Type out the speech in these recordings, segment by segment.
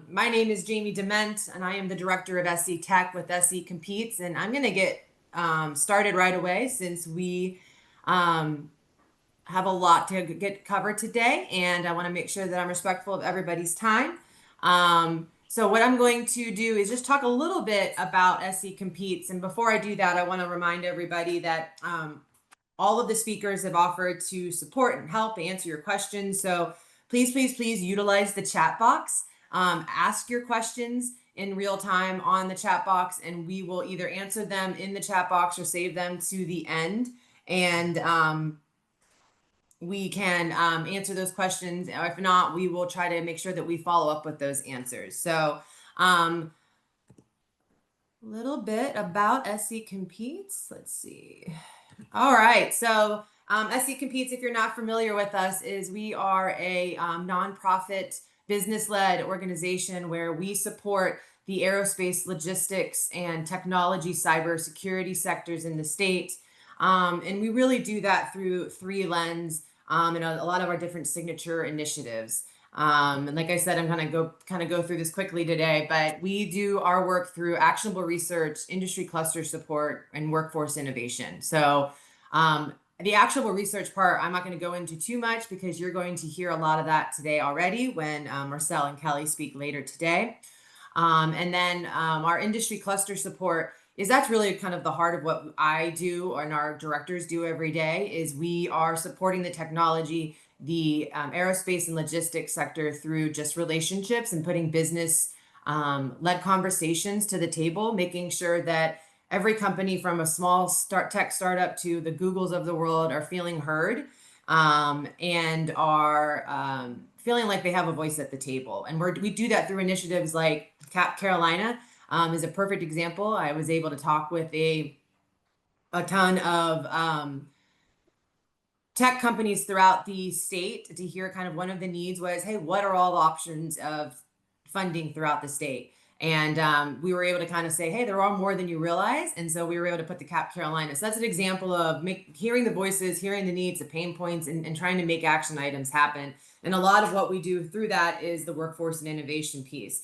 My name is Jamie Dement, and I am the director of SC Tech with SC Competes. And I'm going to get started right away since we um, have a lot to get covered today, and I want to make sure that I'm respectful of everybody's time. So what I'm going to do is just talk a little bit about SC Competes. And before I do that, I want to remind everybody that all of the speakers have offered to support and help answer your questions. So please utilize the chat box. Ask your questions in real time on the chat box, and we will either answer them in the chat box or save them to the end. And we can answer those questions. If not, we will try to make sure that we follow up with those answers. So a little bit about SC Competes. Let's see. All right. So SC Competes, if you're not familiar with us, is we are a nonprofit business-led organization where we support the aerospace, logistics, and technology cybersecurity sectors in the state. And we really do that through three lens and a lot of our different signature initiatives. And like I said, I'm going to go through this quickly today, but we do our work through actionable research, industry cluster support, and workforce innovation. So the actionable research part, I'm not going to go into too much because you're going to hear a lot of that today already when Marcel and Kelly speak later today. And then our industry cluster support that's really kind of the heart of what I do and our directors do every day is we are supporting the technology, the aerospace and logistics sector through just relationships and putting business led conversations to the table, making sure that every company from a small tech startup to the Googles of the world are feeling heard and are feeling like they have a voice at the table. And we do that through initiatives like Cap Carolina is a perfect example. I was able to talk with a ton of tech companies throughout the state to hear kind of one of the needs was, hey, what are all the options of funding throughout the state? And we were able to kind of say, hey, there are more than you realize. And so we were able to put the Cap Carolina. So that's an example of hearing the voices, hearing the needs, the pain points, and trying to make action items happen. And a lot of what we do through that is the workforce and innovation piece.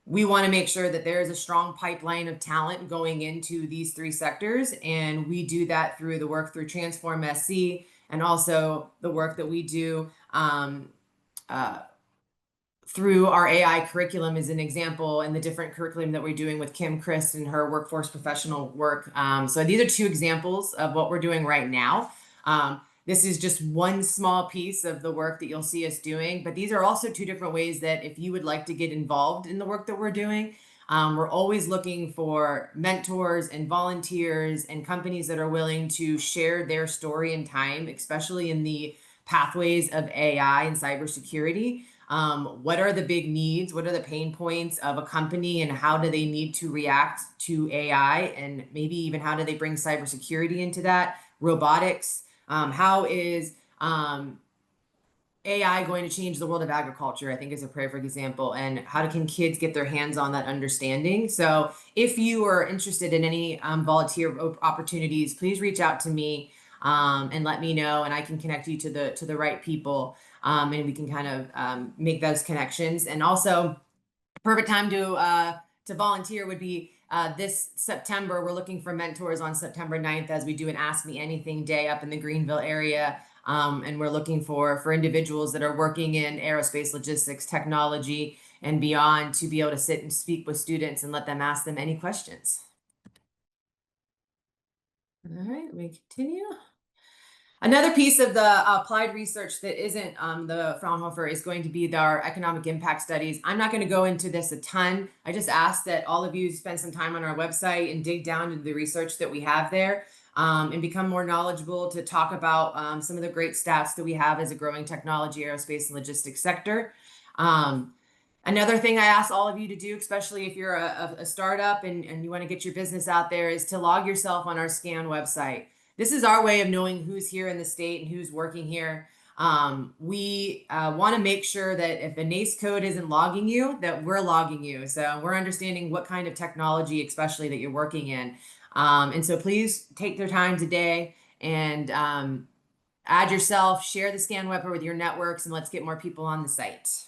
We want to make sure that there is a strong pipeline of talent going into these three sectors. And we do that through the work through Transform SC and also the work that we do through our AI curriculum as an example, and the different curriculum that we're doing with Kim Christ and her workforce professional work. So these are two examples of what we're doing right now. This is just one small piece of the work that you'll see us doing, but these are also two different ways that if you would like to get involved in the work that we're doing, we're always looking for mentors and volunteers and companies that are willing to share their story and time, especially in the pathways of AI and cybersecurity. What are the big needs? What are the pain points of a company and how do they need to react to AI? And maybe even how do they bring cybersecurity into that? Robotics. How is AI going to change the world of agriculture? I think is a perfect example. And how can kids get their hands on that understanding? So if you are interested in any volunteer opportunities, please reach out to me and let me know, and I can connect you to the right people, and we can kind of make those connections. And also, a perfect time to volunteer would be this September. We're looking for mentors on September 9th as we do an Ask Me Anything Day up in the Greenville area. And we're looking for individuals that are working in aerospace, logistics, technology, and beyond to be able to sit and speak with students and let them ask them any questions. All right, let me continue. Another piece of the applied research that isn't the Fraunhofer is going to be our economic impact studies. I'm not going to go into this a ton. I just ask that all of you spend some time on our website and dig down into the research that we have there and become more knowledgeable to talk about some of the great stats that we have as a growing technology, aerospace, and logistics sector. Another thing I ask all of you to do, especially if you're a startup and you want to get your business out there, is to log yourself on our SCAN website. This is our way of knowing who's here in the state and who's working here. We want to make sure that if a NACE code isn't logging you, that we're logging you. So we're understanding what kind of technology, especially that you're working in. And so please take their time today and add yourself, share the SCAN website with your networks, and let's get more people on the site.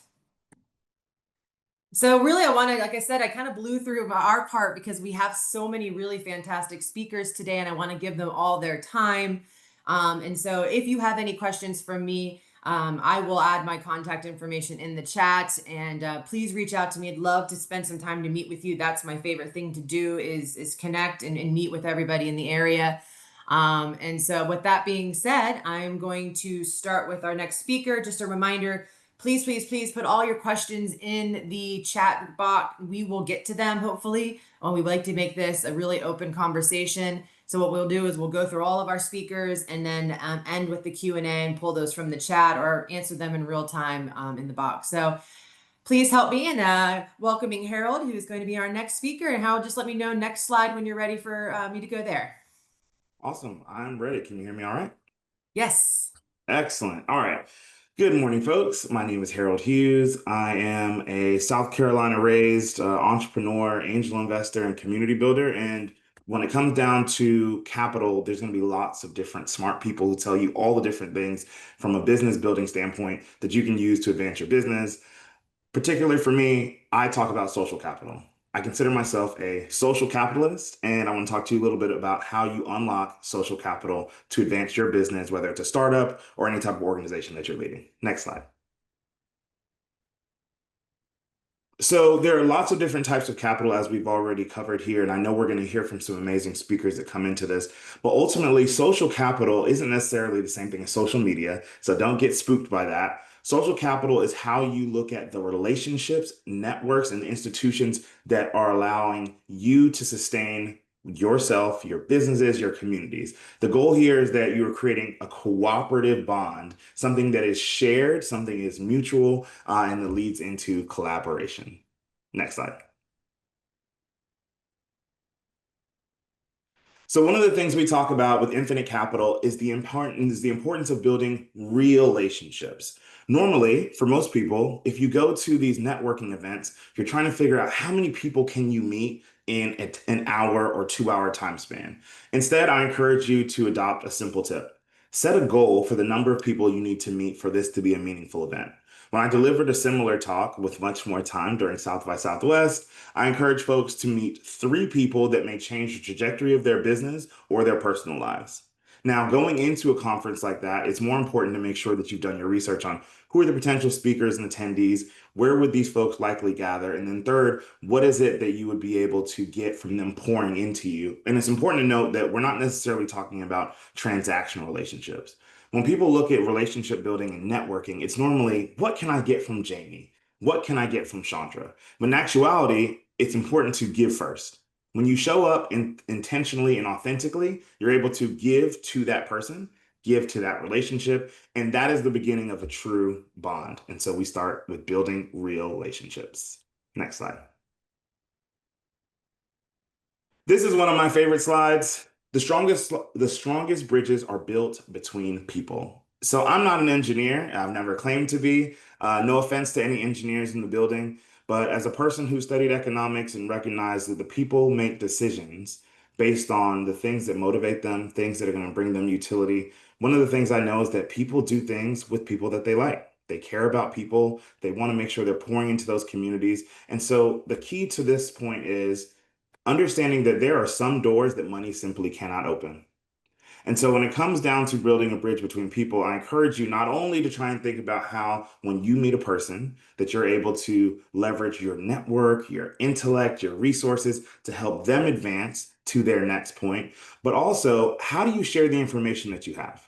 So really, I wanted, like I said, I kind of blew through our part because we have so many really fantastic speakers today, and I want to give them all their time. And so if you have any questions from me, I will add my contact information in the chat, and please reach out to me. I'd love to spend some time to meet with you. That's my favorite thing to do is connect and meet with everybody in the area. And so with that being said, I'm going to start with our next speaker. Just a reminder, please, please, please put all your questions in the chat box. We will get to them, hopefully. We like to make this a really open conversation. So what we'll do is we'll go through all of our speakers and then end with the Q&A and pull those from the chat or answer them in real time in the box. So please help me in welcoming Harold, who's going to be our next speaker. And Harold, just let me know next slide when you're ready for me to go there. Awesome. I'm ready. Can you hear me all right? Yes. Excellent. All right. Good morning, folks. My name is Harold Hughes. I am a South Carolina raised entrepreneur, angel investor, and community builder. And when it comes down to capital, there's going to be lots of different smart people who tell you all the different things from a business building standpoint that you can use to advance your business. Particularly for me, I talk about social capital. I consider myself a social capitalist, and I want to talk to you a little bit about how you unlock social capital to advance your business, whether it's a startup or any type of organization that you're leading. Next slide. So there are lots of different types of capital as we've already covered here, and I know we're going to hear from some amazing speakers that come into this. But ultimately, social capital isn't necessarily the same thing as social media, so don't get spooked by that. Social capital is how you look at the relationships, networks, and institutions that are allowing you to sustain yourself, your businesses, your communities. The goal here is that you're creating a cooperative bond, something that is shared, something is mutual, and that leads into collaboration. Next slide. So one of the things we talk about with infinite capital is the importance of building real relationships. Normally, for most people, if you go to these networking events, you're trying to figure out how many people can you meet in an hour or 2 hour time span. Instead, I encourage you to adopt a simple tip. Set a goal for the number of people you need to meet for this to be a meaningful event. When I delivered a similar talk with much more time during South by Southwest, I encourage folks to meet 3 people that may change the trajectory of their business or their personal lives. Now, going into a conference like that, it's more important to make sure that you've done your research on who are the potential speakers and attendees, where would these folks likely gather, and then third, what is it that you would be able to get from them pouring into you? And it's important to note that we're not necessarily talking about transactional relationships. When people look at relationship building and networking, it's normally, what can I get from Jamie? What can I get from Shondra? But in actuality, it's important to give first. When you show up intentionally and authentically, you're able to give to that person, give to that relationship, and that is the beginning of a true bond. And so we start with building real relationships. Next slide. This is one of my favorite slides. The strongest bridges are built between people. So I'm not an engineer. I've never claimed to be. No offense to any engineers in the building, but as a person who studied economics and recognized that the people make decisions based on the things that motivate them, things that are going to bring them utility. One of the things I know is that people do things with people that they like. They care about people. They want to make sure they're pouring into those communities. And so the key to this point is understanding that there are some doors that money simply cannot open. And so when it comes down to building a bridge between people, I encourage you not only to try and think about how when you meet a person that you're able to leverage your network, your intellect, your resources to help them advance to their next point, but also how do you share the information that you have?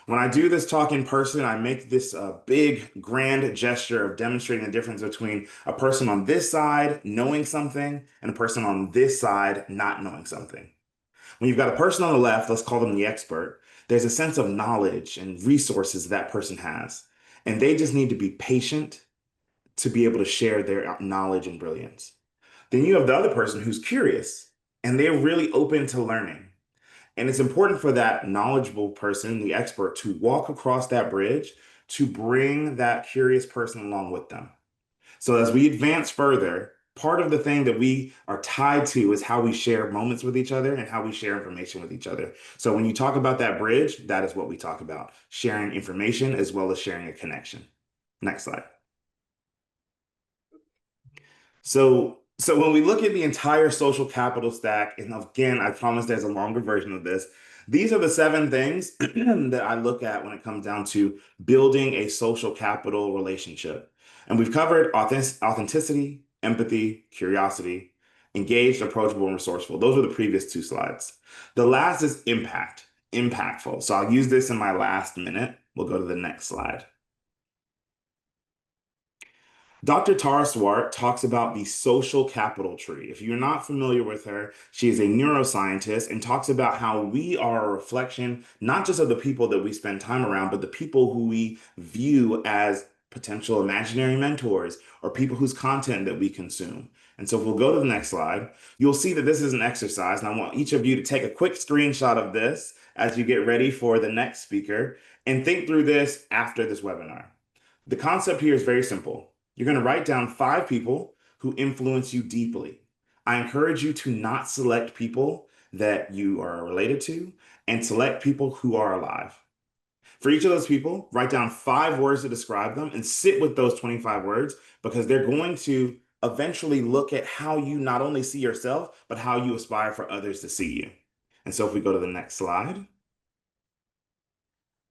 When I do this talk in person, I make this big, grand gesture of demonstrating the difference between a person on this side knowing something and a person on this side not knowing something. When you've got a person on the left, let's call them the expert, there's a sense of knowledge and resources that person has. And they just need to be patient to be able to share their knowledge and brilliance. Then you have the other person who's curious and they're really open to learning. And it's important for that knowledgeable person, the expert, to walk across that bridge to bring that curious person along with them. So as we advance further, part of the thing that we are tied to is how we share moments with each other and how we share information with each other. So when you talk about that bridge, that is what we talk about, sharing information as well as sharing a connection. Next slide. So when we look at the entire social capital stack, and again, I promise there's a longer version of this. These are the seven things that I look at when it comes down to building a social capital relationship. And we've covered authenticity, empathy, curiosity, engaged, approachable, and resourceful. Those are the previous two slides. The last is impact, impactful. So I'll use this in my last minute. We'll go to the next slide. Dr. Tara Swart talks about the social capital tree. If you're not familiar with her, she is a neuroscientist and talks about how we are a reflection, not just of the people that we spend time around, but the people who we view as potential imaginary mentors or people whose content that we consume. And so if we'll go to the next slide, you'll see that this is an exercise. And I want each of you to take a quick screenshot of this as you get ready for the next speaker and think through this after this webinar. The concept here is very simple. You're going to write down 5 people who influence you deeply. I encourage you to not select people that you are related to and select people who are alive. For each of those people, write down 5 words to describe them and sit with those 25 words because they're going to eventually look at how you not only see yourself, but how you aspire for others to see you. And so if we go to the next slide.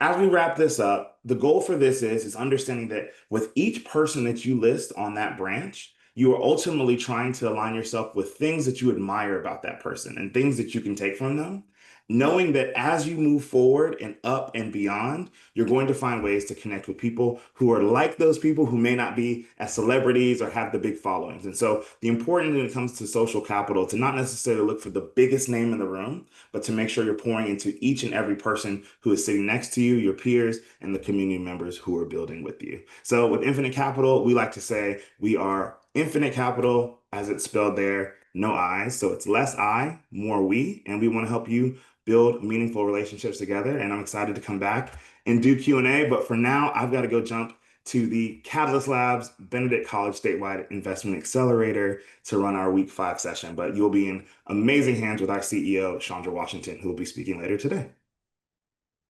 As we wrap this up, the goal for this is understanding that with each person that you list on that branch, you are ultimately trying to align yourself with things that you admire about that person and things that you can take from them, knowing that as you move forward and up and beyond, you're going to find ways to connect with people who are like those people who may not be as celebrities or have the big followings. And so the important when it comes to social capital, to not necessarily look for the biggest name in the room, but to make sure you're pouring into each and every person who is sitting next to you, your peers, and the community members who are building with you. So with Infinite Capital, we like to say we are Infinite Capital, as it's spelled there, no I's. So it's less I, more we, and we want to help you build meaningful relationships together. And I'm excited to come back and do Q&A. But for now, I've got to go jump to the Catalyst Labs Benedict College Statewide Investment Accelerator to run our week 5 session. But you'll be in amazing hands with our CEO, Shondra Washington, who will be speaking later today.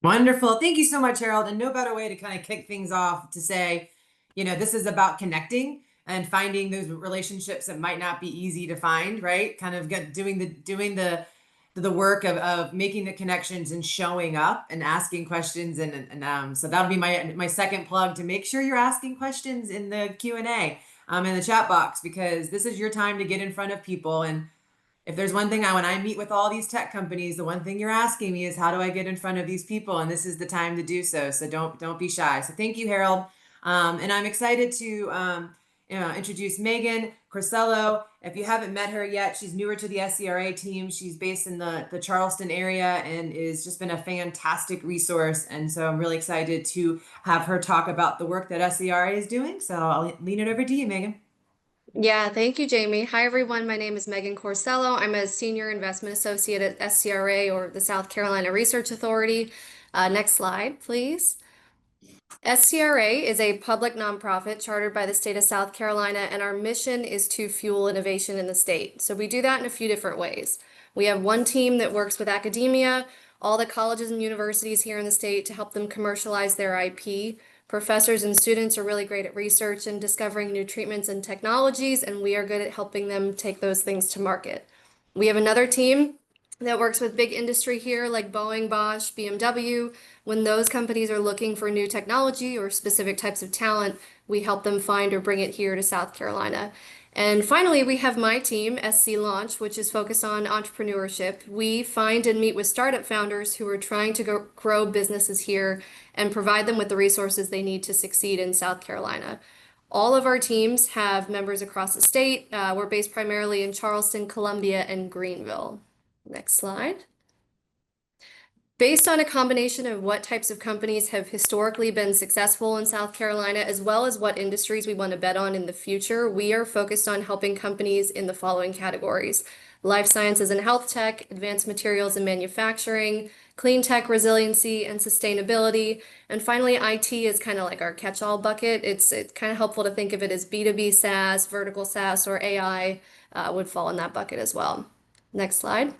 Wonderful. Thank you so much, Harold. And no better way to kind of kick things off to say, this is about connecting and finding those relationships that might not be easy to find, right? Kind of doing the work of making the connections and showing up and asking questions. And so that'll be my second plug, to make sure you're asking questions in the Q&A in the chat box, because this is your time to get in front of people. And if there's one thing when I meet with all these tech companies, the one thing you're asking me is, how do I get in front of these people? And this is the time to do so. So don't be shy. So thank you, Harold. And I'm excited to introduce Meghan Corsello. If you haven't met her yet, she's newer to the SCRA team. She's based in the Charleston area and is just been a fantastic resource. And so I'm really excited to have her talk about the work that SCRA is doing. So I'll lean it over to you, Meghan. Yeah, thank you, Jamie. Hi, everyone. My name is Meghan Corsello. I'm a senior investment associate at SCRA, or the South Carolina Research Authority. Next slide, please. SCRA is a public nonprofit chartered by the state of South Carolina, and our mission is to fuel innovation in the state. So we do that in a few different ways. We have one team that works with academia, all the colleges and universities here in the state, to help them commercialize their IP. Professors and students are really great at research and discovering new treatments and technologies, and we are good at helping them take those things to market. We have another team that works with big industry here like Boeing, Bosch, BMW. When those companies are looking for new technology or specific types of talent, we help them find or bring it here to South Carolina. And finally, we have my team, SC Launch, which is focused on entrepreneurship. We find and meet with startup founders who are trying to grow businesses here and provide them with the resources they need to succeed in South Carolina. All of our teams have members across the state. We're based primarily in Charleston, Columbia, and Greenville. Next slide. Based on a combination of what types of companies have historically been successful in South Carolina, as well as what industries we want to bet on in the future, we are focused on helping companies in the following categories: life sciences and health tech, advanced materials and manufacturing, clean tech, resiliency, and sustainability. And finally, IT is kind of like our catch-all bucket. It's kind of helpful to think of it as B2B SaaS, vertical SaaS, or AI would fall in that bucket as well. Next slide.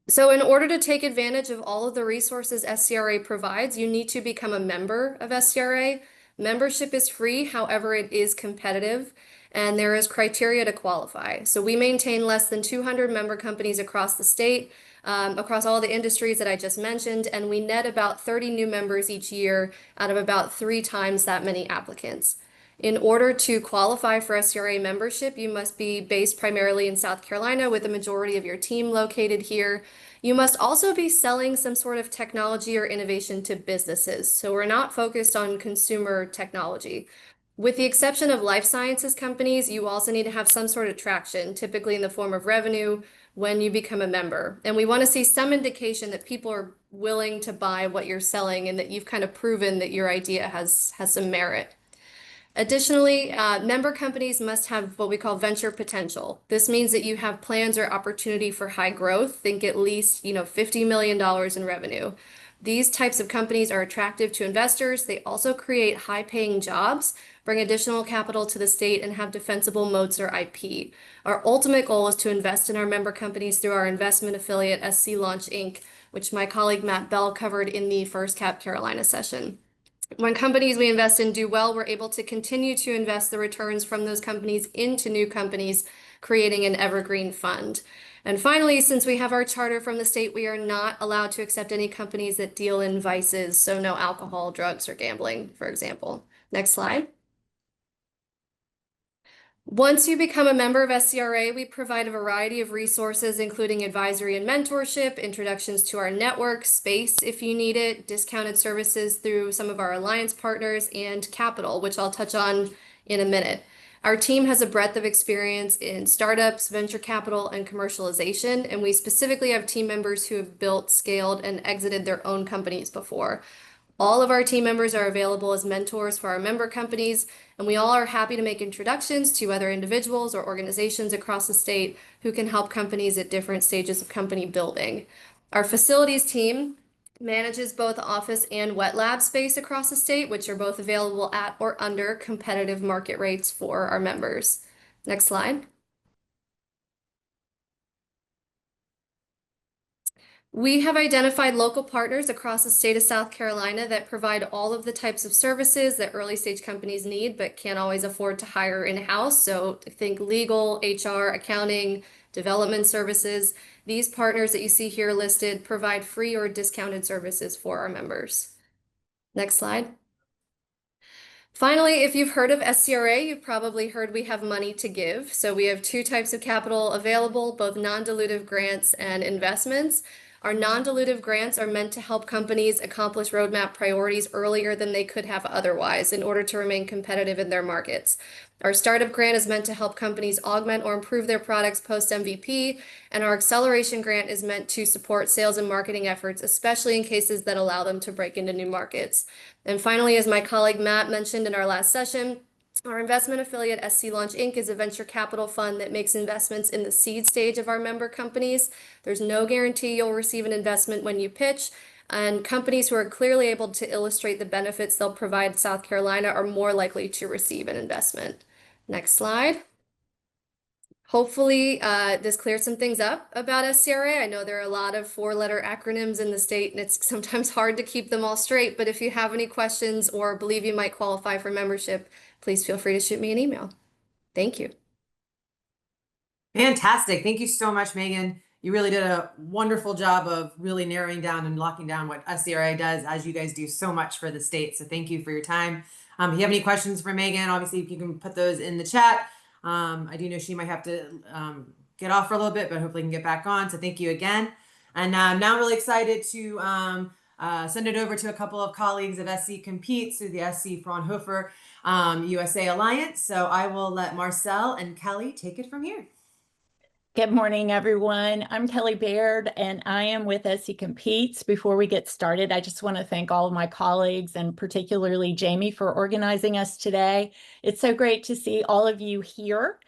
So in order to take advantage of all of the resources SCRA provides, you need to become a member of SCRA. Membership is free, however, it is competitive. and there is criteria to qualify. So we maintain less than 200 member companies across the state, across all the industries that I just mentioned, and we net about 30 new members each year out of about 3 times that many applicants. In order to qualify for SCRA membership, you must be based primarily in South Carolina with the majority of your team located here. You must also be selling some sort of technology or innovation to businesses. So we're not focused on consumer technology. With the exception of life sciences companies, you also need to have some sort of traction, typically in the form of revenue, when you become a member. And we want to see some indication that people are willing to buy what you're selling and that you've kind of proven that your idea has some merit. Additionally, member companies must have what we call venture potential. This means that you have plans or opportunity for high growth. Think at least, $50 million in revenue. These types of companies are attractive to investors. They also create high-paying jobs, bring additional capital to the state, and have defensible moats or IP. Our ultimate goal is to invest in our member companies through our investment affiliate, SC Launch Inc., which my colleague Matt Bell covered in the first Cap Carolina session. When companies we invest in do well, we're able to continue to invest the returns from those companies into new companies, creating an evergreen fund. And finally, since we have our charter from the state, we are not allowed to accept any companies that deal in vices, so no alcohol, drugs, or gambling, for example. Next slide. Once you become a member of SCRA, we provide a variety of resources, including advisory and mentorship, introductions to our network, space if you need it, discounted services through some of our alliance partners, and capital, which I'll touch on in a minute. Our team has a breadth of experience in startups, venture capital, and commercialization, and we specifically have team members who have built, scaled, and exited their own companies before. All of our team members are available as mentors for our member companies, and we all are happy to make introductions to other individuals or organizations across the state who can help companies at different stages of company building. Our facilities team manages both office and wet lab space across the state, which are both available at or under competitive market rates for our members. Next slide. We have identified local partners across the state of South Carolina that provide all of the types of services that early stage companies need but can't always afford to hire in-house. So think legal, HR, accounting, development services. These partners that you see here listed provide free or discounted services for our members. Next slide. Finally, if you've heard of SCRA, you've probably heard we have money to give. So we have 2 types of capital available, both non-dilutive grants and investments. Our non-dilutive grants are meant to help companies accomplish roadmap priorities earlier than they could have otherwise in order to remain competitive in their markets. Our startup grant is meant to help companies augment or improve their products post-MVP, and our acceleration grant is meant to support sales and marketing efforts, especially in cases that allow them to break into new markets. And finally, as my colleague Matt mentioned in our last session, our investment affiliate, SC Launch Inc., is a venture capital fund that makes investments in the seed stage of our member companies. There's no guarantee you'll receive an investment when you pitch, and companies who are clearly able to illustrate the benefits they'll provide South Carolina are more likely to receive an investment. Next slide. Hopefully, this cleared some things up about SCRA. I know there are a lot of 4-letter acronyms in the state, and it's sometimes hard to keep them all straight, but if you have any questions or believe you might qualify for membership, please feel free to shoot me an email. Thank you. Fantastic. Thank you so much, Megan. You really did a wonderful job of really narrowing down and locking down what SCRA does, as you guys do so much for the state. So thank you for your time. If you have any questions for Megan, obviously you can put those in the chat. I do know she might have to get off for a little bit, but hopefully can get back on. So thank you again. And now I'm really excited to send it over to a couple of colleagues of SC Competes through the SC Fraunhofer USA Alliance. So I will let Marcel and Kelly take it from here. Good morning, everyone. I'm Kelly Baird, and I am with SC Competes. Before we get started, I just want to thank all of my colleagues and particularly Jamie for organizing us today. It's so great to see all of you here.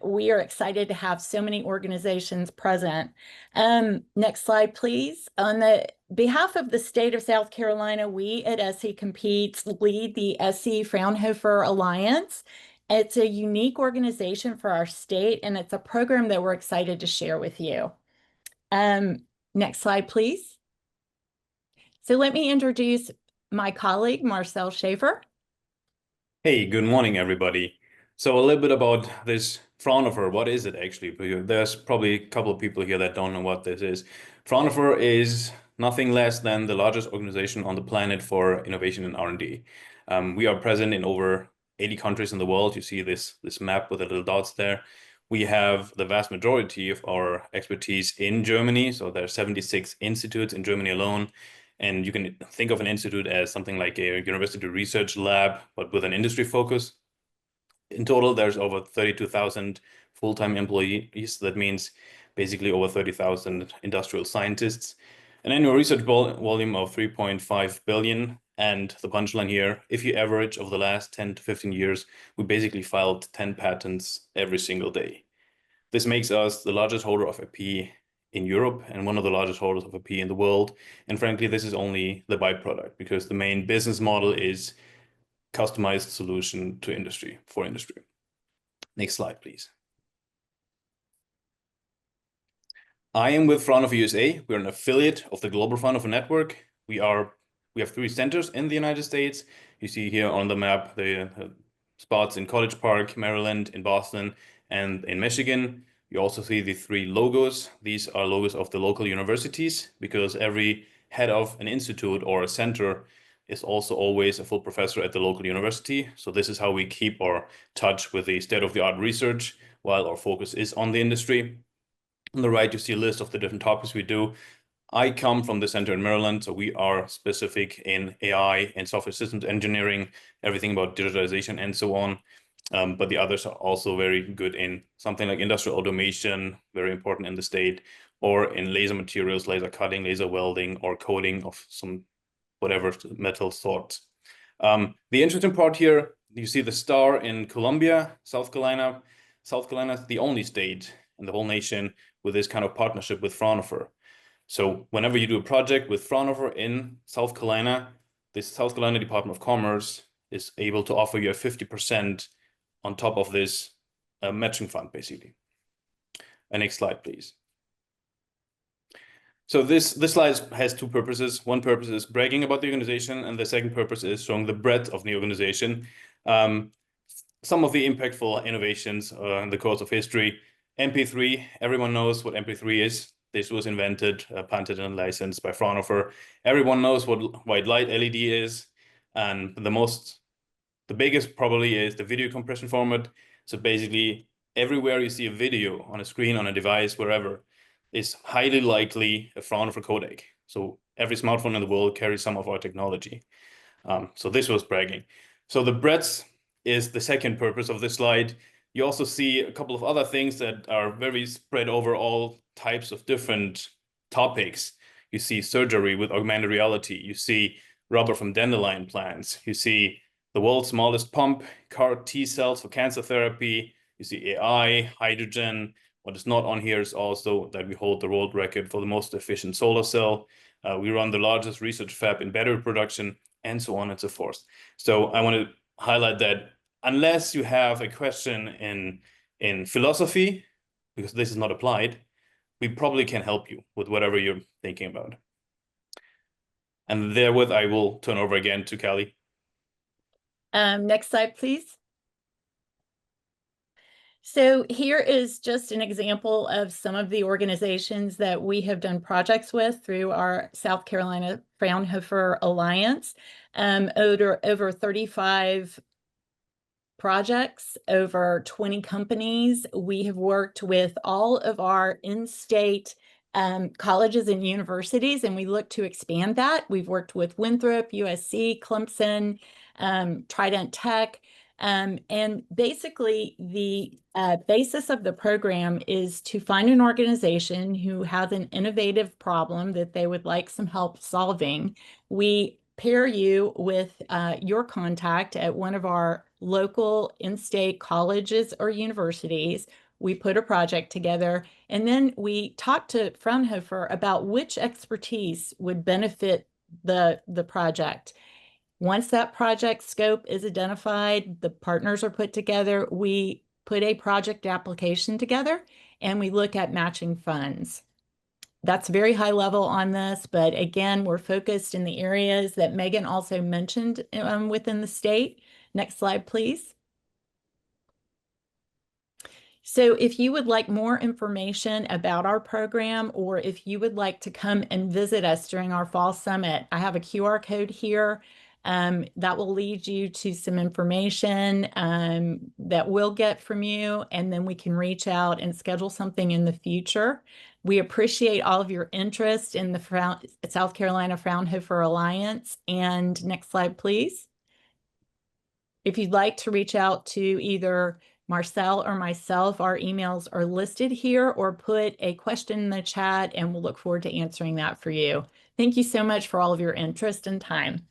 We are excited to have so many organizations present. Next slide, please. On the behalf of the state of South Carolina, we at SC Competes lead the SC Fraunhofer Alliance. It's a unique organization for our state, and it's a program that we're excited to share with you. Next slide, please. So let me introduce my colleague, Marcel Schaefer. Hey, good morning, everybody. So a little bit about this Fraunhofer. What is it actually? Because there's probably a couple of people here that don't know what this is. Fraunhofer is nothing less than the largest organization on the planet for innovation and R&D. We are present in over 80 countries in the world. You see this map with the little dots there. We have the vast majority of our expertise in Germany. So there are 76 institutes in Germany alone. And you can think of an institute as something like a university research lab, but with an industry focus. In total, there's over 32,000 full-time employees. That means basically over 30,000 industrial scientists. An annual research volume of 3.5 billion. And the punchline here, if you average over the last 10 to 15 years, we basically filed 10 patents every single day. This makes us the largest holder of IP in Europe and one of the largest holders of IP in the world. And frankly, this is only the byproduct because the main business model is customized solution to industry, for industry. Next slide, please. I am with Fraunhofer USA. We're an affiliate of the Global Fraunhofer Network. We have 3 centers in the United States. You see here on the map the spots in College Park, Maryland, in Boston, and in Michigan. You also see the 3 logos. These are logos of the local universities because every head of an institute or a center is also always a full professor at the local university. So this is how we keep our touch with the state-of-the-art research while our focus is on the industry. On the right, you see a list of the different topics we do. I come from the center in Maryland, so we are specific in AI and software systems engineering, everything about digitalization and so on. But the others are also very good in something like industrial automation, very important in the state, or in laser materials, laser cutting, laser welding, or coating of some whatever metal sort. The interesting part here, you see the star in Columbia, South Carolina. South Carolina is the only state in the whole nation with this kind of partnership with Fraunhofer. So whenever you do a project with Fraunhofer in South Carolina, the South Carolina Department of Commerce is able to offer you a 50% on top of this matching fund, basically. Next slide, please. So this slide has 2 purposes. One purpose is bragging about the organization, and the second purpose is showing the breadth of the organization. Some of the impactful innovations in the course of history. MP3, everyone knows what MP3 is. This was invented, patented and licensed by Fraunhofer. Everyone knows what white light LED is. And the biggest probably is the video compression format. So basically, everywhere you see a video on a screen, on a device, wherever, is highly likely a Fraunhofer codec. So every smartphone in the world carries some of our technology. So this was bragging. So the breadth is the second purpose of this slide. You also see a couple of other things that are very spread over all types of different topics. You see surgery with augmented reality. You see rubber from dandelion plants. You see the world's smallest pump, CAR T cells for cancer therapy. You see AI, hydrogen. What is not on here is also that we hold the world record for the most efficient solar cell. We run the largest research fab in battery production, and so on and so forth. So I want to highlight that unless you have a question in philosophy, because this is not applied, we probably can help you with whatever you're thinking about. And therewith, I will turn over again to Kelly. Next slide, please. So here is just an example of some of the organizations that we have done projects with through our South Carolina Fraunhofer Alliance. Over 35 projects, over 20 companies. We have worked with all of our in-state colleges and universities, and we look to expand that. We've worked with Winthrop, USC, Clemson, Trident Tech. And basically, the basis of the program is to find an organization who has an innovative problem that they would like some help solving. We pair you with your contact at one of our local in-state colleges or universities. We put a project together, and then we talk to Fraunhofer about which expertise would benefit the project. Once that project scope is identified, the partners are put together, we put a project application together, and we look at matching funds. That's very high level on this, but again, we're focused in the areas that Meghan also mentioned within the state. Next slide, please. So if you would like more information about our program, or if you would like to come and visit us during our fall summit, I have a QR code here that will lead you to some information that we'll get from you, and then we can reach out and schedule something in the future. We appreciate all of your interest in the South Carolina Fraunhofer Alliance. And next slide, please. If you'd like to reach out to either Marcel or myself, our emails are listed here, or put a question in the chat and we'll look forward to answering that for you. Thank you so much for all of your interest and time.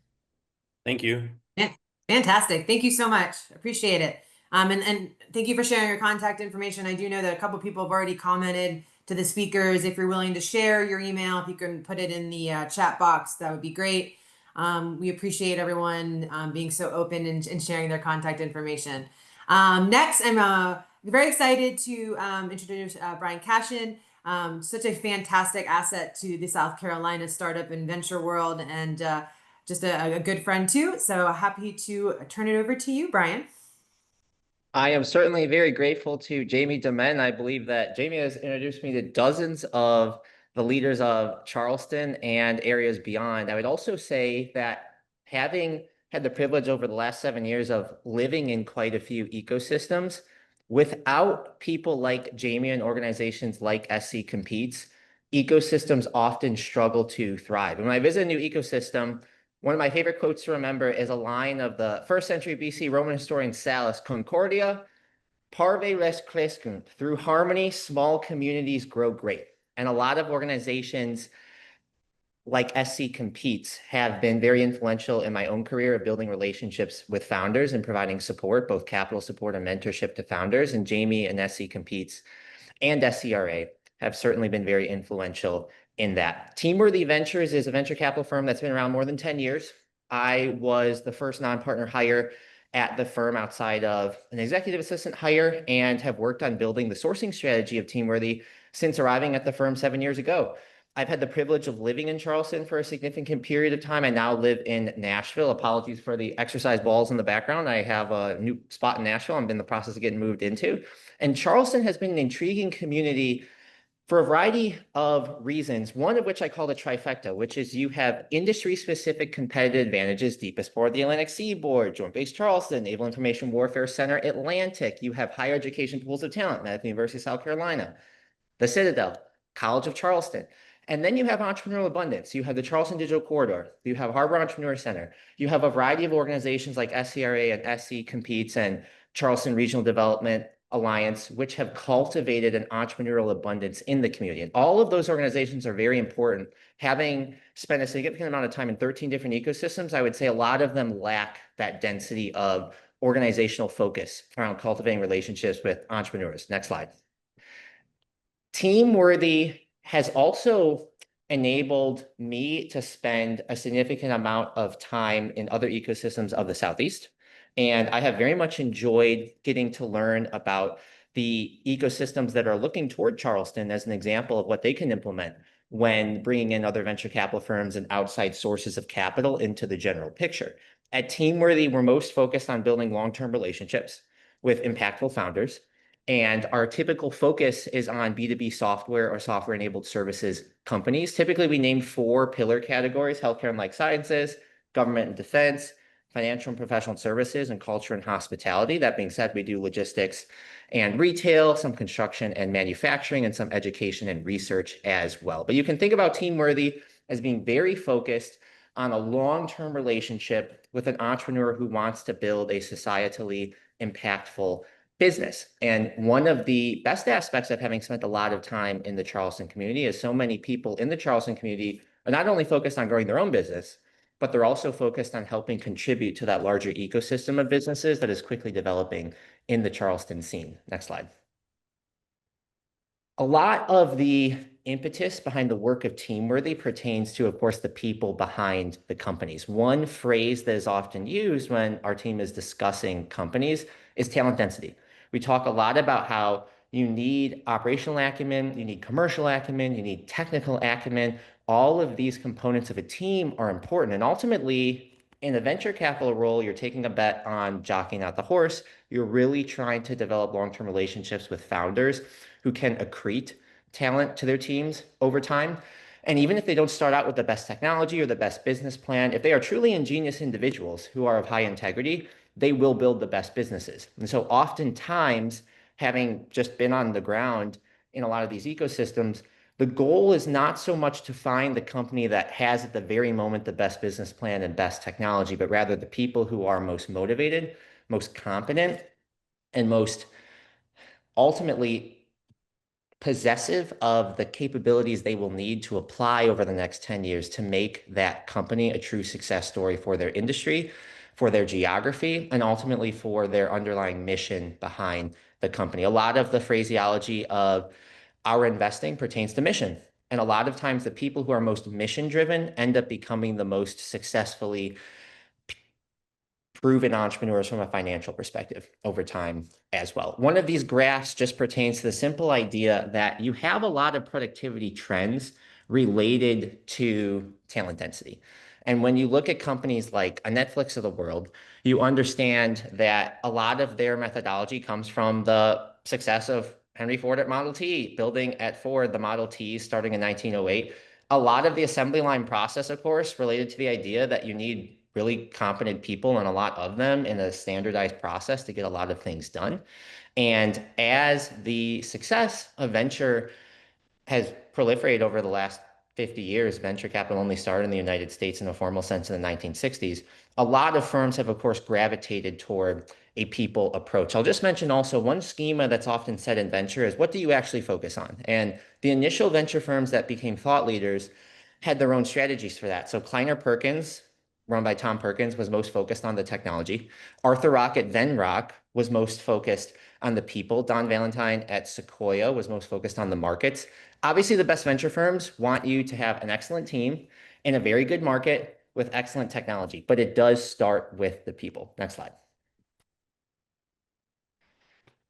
Thank you. Yeah, fantastic. Thank you so much. Appreciate it. And thank you for sharing your contact information. I do know that a couple people have already commented to the speakers. If you're willing to share your email, if you can put it in the chat box, that would be great. We appreciate everyone being so open and sharing their contact information. Next, I'm very excited to introduce Brian Cashin, such a fantastic asset to the South Carolina startup and venture world, and just a good friend too. So happy to turn it over to you, Brian. I am certainly very grateful to Jamie Demen. I believe that Jamie has introduced me to dozens of the leaders of Charleston and areas beyond. I would also say that having had the privilege over the last 7 years of living in quite a few ecosystems, without people like Jamie and organizations like SC Competes, ecosystems often struggle to thrive. And when I visit a new ecosystem, one of my favorite quotes to remember is a line of the 1st century BC Roman historian Sallust: Concordia parve res crescunt. Through harmony, small communities grow great. And a lot of organizations like SC Competes have been very influential in my own career of building relationships with founders and providing support, both capital support and mentorship to founders. And Jamie and SC Competes and SCRA have certainly been very influential in that. Teamworthy Ventures is a venture capital firm that's been around more than 10 years. I was the first non-partner hire at the firm outside of an executive assistant hire, and have worked on building the sourcing strategy of Teamworthy since arriving at the firm 7 years ago. I've had the privilege of living in Charleston for a significant period of time. I now live in Nashville. Apologies for the exercise balls in the background. I have a new spot in Nashville I'm in the process of getting moved into. And Charleston has been an intriguing community for a variety of reasons, one of which I call the trifecta, which is you have industry-specific competitive advantages: deepest port of the Atlantic Seaboard, Joint Base Charleston, Naval Information Warfare Center Atlantic. You have higher education pools of talent, Medical University of South Carolina, the Citadel, College of Charleston. And then you have entrepreneurial abundance. You have the Charleston Digital Corridor. You have Harbor Entrepreneur Center. You have a variety of organizations like SCRA and SC Competes and Charleston Regional Development Alliance, which have cultivated an entrepreneurial abundance in the community. And all of those organizations are very important. Having spent a significant amount of time in 13 different ecosystems, I would say a lot of them lack that density of organizational focus around cultivating relationships with entrepreneurs. Next slide. Teamworthy has also enabled me to spend a significant amount of time in other ecosystems of the Southeast. And I have very much enjoyed getting to learn about the ecosystems that are looking toward Charleston as an example of what they can implement when bringing in other venture capital firms and outside sources of capital into the general picture. At Teamworthy, we're most focused on building long-term relationships with impactful founders. And our typical focus is on B2B software or software-enabled services companies. Typically, we name 4 pillar categories: healthcare and life sciences, government and defense, financial and professional services, and culture and hospitality. That being said, we do logistics and retail, some construction and manufacturing, and some education and research as well. But you can think about Teamworthy as being very focused on a long-term relationship with an entrepreneur who wants to build a societally impactful business. And one of the best aspects of having spent a lot of time in the Charleston community is so many people in the Charleston community are not only focused on growing their own business, but they're also focused on helping contribute to that larger ecosystem of businesses that is quickly developing in the Charleston scene. Next slide. A lot of the impetus behind the work of Teamworthy pertains to, of course, the people behind the companies. One phrase that is often used when our team is discussing companies is talent density. We talk a lot about how you need operational acumen, you need commercial acumen, you need technical acumen. All of these components of a team are important. And ultimately, In a venture capital role, you're taking a bet on jockeying out the horse. You're really trying to develop long-term relationships with founders who can accrete talent to their teams over time. And even if they don't start out with the best technology or the best business plan, if they are truly ingenious individuals who are of high integrity, they will build the best businesses. And so oftentimes, having just been on the ground in a lot of these ecosystems, the goal is not so much to find the company that has at the very moment the best business plan and best technology, but rather the people who are most motivated, most competent, and most ultimately possessive of the capabilities they will need to apply over the next 10 years to make that company a true success story for their industry, for their geography, and ultimately for their underlying mission behind the company. A lot of the phraseology of our investing pertains to mission. And a lot of times the people who are most mission driven end up becoming the most successfully proven entrepreneurs from a financial perspective over time as well. One of these graphs just pertains to the simple idea that you have a lot of productivity trends related to talent density. And when you look at companies like a Netflix of the world, you understand that a lot of their methodology comes from the success of Henry Ford at Model T, building at Ford the Model Ts starting in 1908. A lot of the assembly line process, of course, related to the idea that you need really competent people and a lot of them in a standardized process to get a lot of things done. And as the success of venture has proliferated over the last 50 years, venture capital only started in the United States in a formal sense in the 1960s. A lot of firms have, of course, gravitated toward a people approach. I'll just mention also one schema that's often said in venture is, what do you actually focus on? And the initial venture firms that became thought leaders had their own strategies for that. So Kleiner Perkins, run by Tom Perkins, was most focused on the technology. Arthur Rock at Venrock was most focused on the people. Don Valentine at Sequoia was most focused on the markets. Obviously, the best venture firms want you to have an excellent team in a very good market with excellent technology, but it does start with the people. Next slide.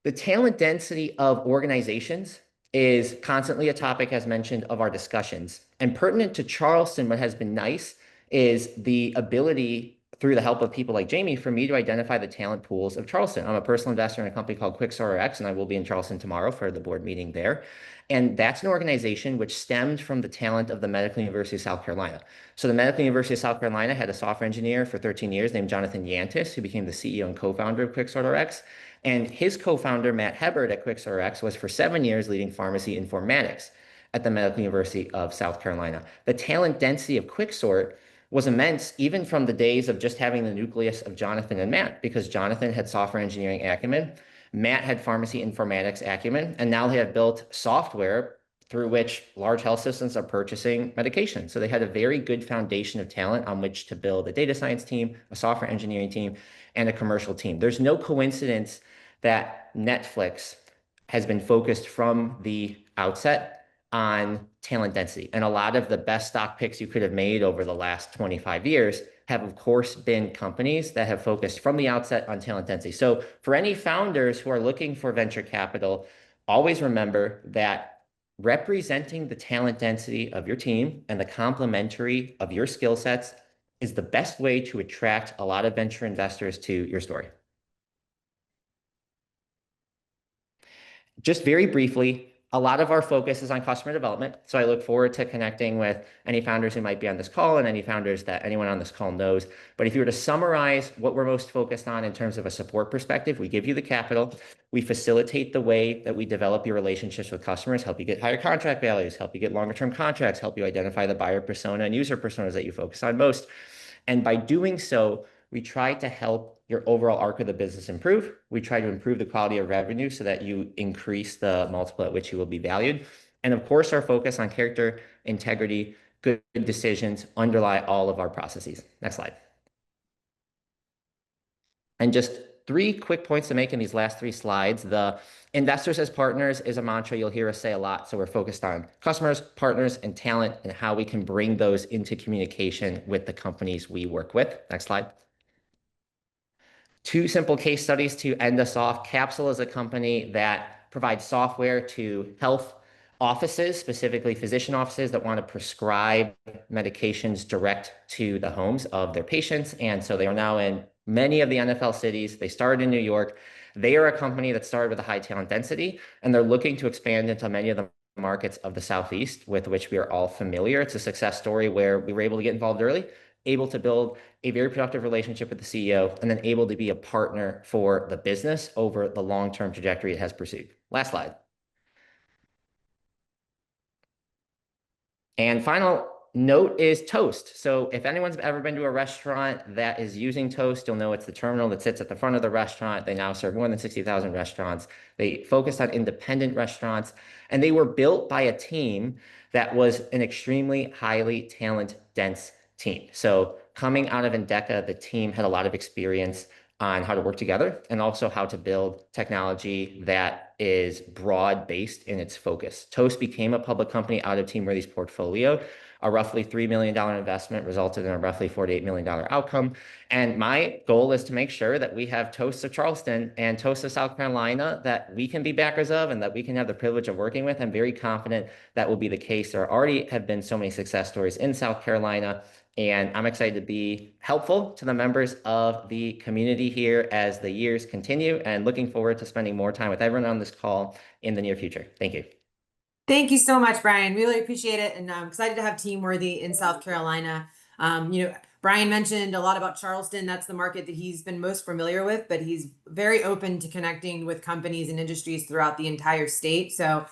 The talent density of organizations is constantly a topic, as mentioned, of our discussions. And pertinent to Charleston, what has been nice is the ability, through the help of people like Jamie, for me to identify the talent pools of Charleston. I'm a personal investor in a company called QuickStarterX, and I will be in Charleston tomorrow for the board meeting there. And that's an organization which stemmed from the talent of the Medical University of South Carolina. So the Medical University of South Carolina had a software engineer for 13 years named Jonathan Yantis, who became the CEO and co-founder of QuickStarterX. And his co-founder, Matt Hebert at QuickStarterX, was for 7 years leading pharmacy informatics at the Medical University of South Carolina. The talent density of Quicksort was immense, even from the days of just having the nucleus of Jonathan and Matt, because Jonathan had software engineering acumen, Matt had pharmacy informatics acumen, and now they have built software through which large health systems are purchasing medication. So they had a very good foundation of talent on which to build a data science team, a software engineering team, and a commercial team. There's no coincidence that Netflix has been focused from the outset on talent density. And a lot of the best stock picks you could have made over the last 25 years have, of course, been companies that have focused from the outset on talent density. So for any founders who are looking for venture capital, always remember that representing the talent density of your team and the complementary of your skill sets is the best way to attract a lot of venture investors to your story. Just very briefly, a lot of our focus is on customer development. So I look forward to connecting with any founders who might be on this call and any founders that anyone on this call knows. But if you were to summarize what we're most focused on in terms of a support perspective, we give you the capital. We facilitate the way that we develop your relationships with customers, help you get higher contract values, help you get longer term contracts, help you identify the buyer persona and user personas that you focus on most. And by doing so, we try to help your overall arc of the business improve. We try to improve the quality of revenue so that you increase the multiple at which you will be valued. And of course, our focus on character, integrity, good decisions underlie all of our processes. Next slide. And just 3 quick points to make in these last 3 slides. The investors as partners is a mantra you'll hear us say a lot. So we're focused on customers, partners, and talent, and how we can bring those into communication with the companies we work with. Next slide. 2 simple case studies to end us off. Capsule is a company that provides software to health offices, specifically physician offices that want to prescribe medications direct to the homes of their patients. And so they are now in many of the NFL cities. They started in New York. They are a company that started with a high talent density, and they're looking to expand into many of the markets of the Southeast with which we are all familiar. It's a success story where we were able to get involved early, able to build a very productive relationship with the CEO, and then able to be a partner for the business over the long-term trajectory it has pursued. Last slide. And final note is Toast. So if anyone's ever been to a restaurant that is using Toast, you'll know it's the terminal that sits at the front of the restaurant. They now serve more than 60,000 restaurants. They focused on independent restaurants, and they were built by a team that was an extremely highly talent dense team. So coming out of Endeca, the team had a lot of experience on how to work together and also how to build technology that is broad-based in its focus. Toast became a public company out of Teamworthy's portfolio. A roughly $3 million investment resulted in a roughly $48 million outcome. And my goal is to make sure that we have Toast of Charleston and Toast of South Carolina that we can be backers of and that we can have the privilege of working with. I'm very confident that will be the case. There already have been so many success stories in South Carolina, and I'm excited to be helpful to the members of the community here as the years continue, and looking forward to spending more time with everyone on this call in the near future. Thank you. Thank you so much, Brian. Really appreciate it. And I'm excited to have Teamworthy in South Carolina. Brian mentioned a lot about Charleston. That's the market that he's been most familiar with, but he's very open to connecting with companies and industries throughout the entire state. So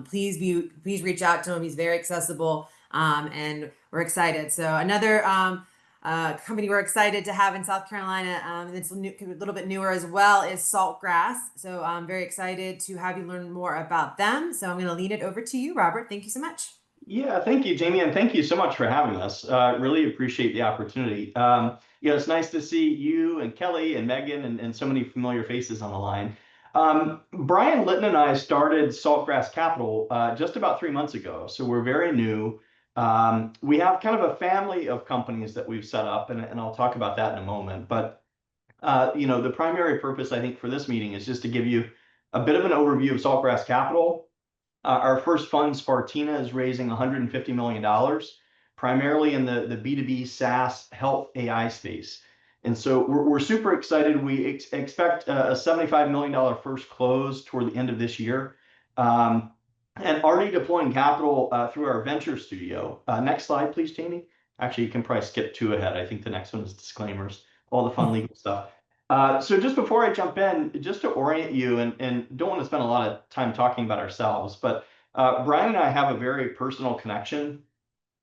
please reach out to him. He's very accessible, and we're excited. So another company we're excited to have in South Carolina, and it's a little bit newer as well, is Saltgrass. So I'm very excited to have you learn more about them. So I'm going to lead it over to you, Robert. Thank you so much. Yeah, thank you, Jamie, and thank you so much for having us. Really appreciate the opportunity. It's nice to see you and Kelly and Meghan and so many familiar faces on the line. Brian, Litten, and I started Saltgrass Capital just about 3 months ago, so we're very new. We have kind of a family of companies that we've set up, and I'll talk about that in a moment. But the primary purpose, I think, for this meeting is just to give you a bit of an overview of Saltgrass Capital. Our first fund, Spartina, is raising $150 million, primarily in the B2B SaaS health AI space. And so we're super excited. We expect a $75 million first close toward the end of this year, and already deploying capital through our venture studio. Next slide, please, Jamie. Actually, you can probably skip 2 ahead. I think the next one is disclaimers, all the fun legal stuff. So just before I jump in, just to orient you, and don't want to spend a lot of time talking about ourselves, but Brian and I have a very personal connection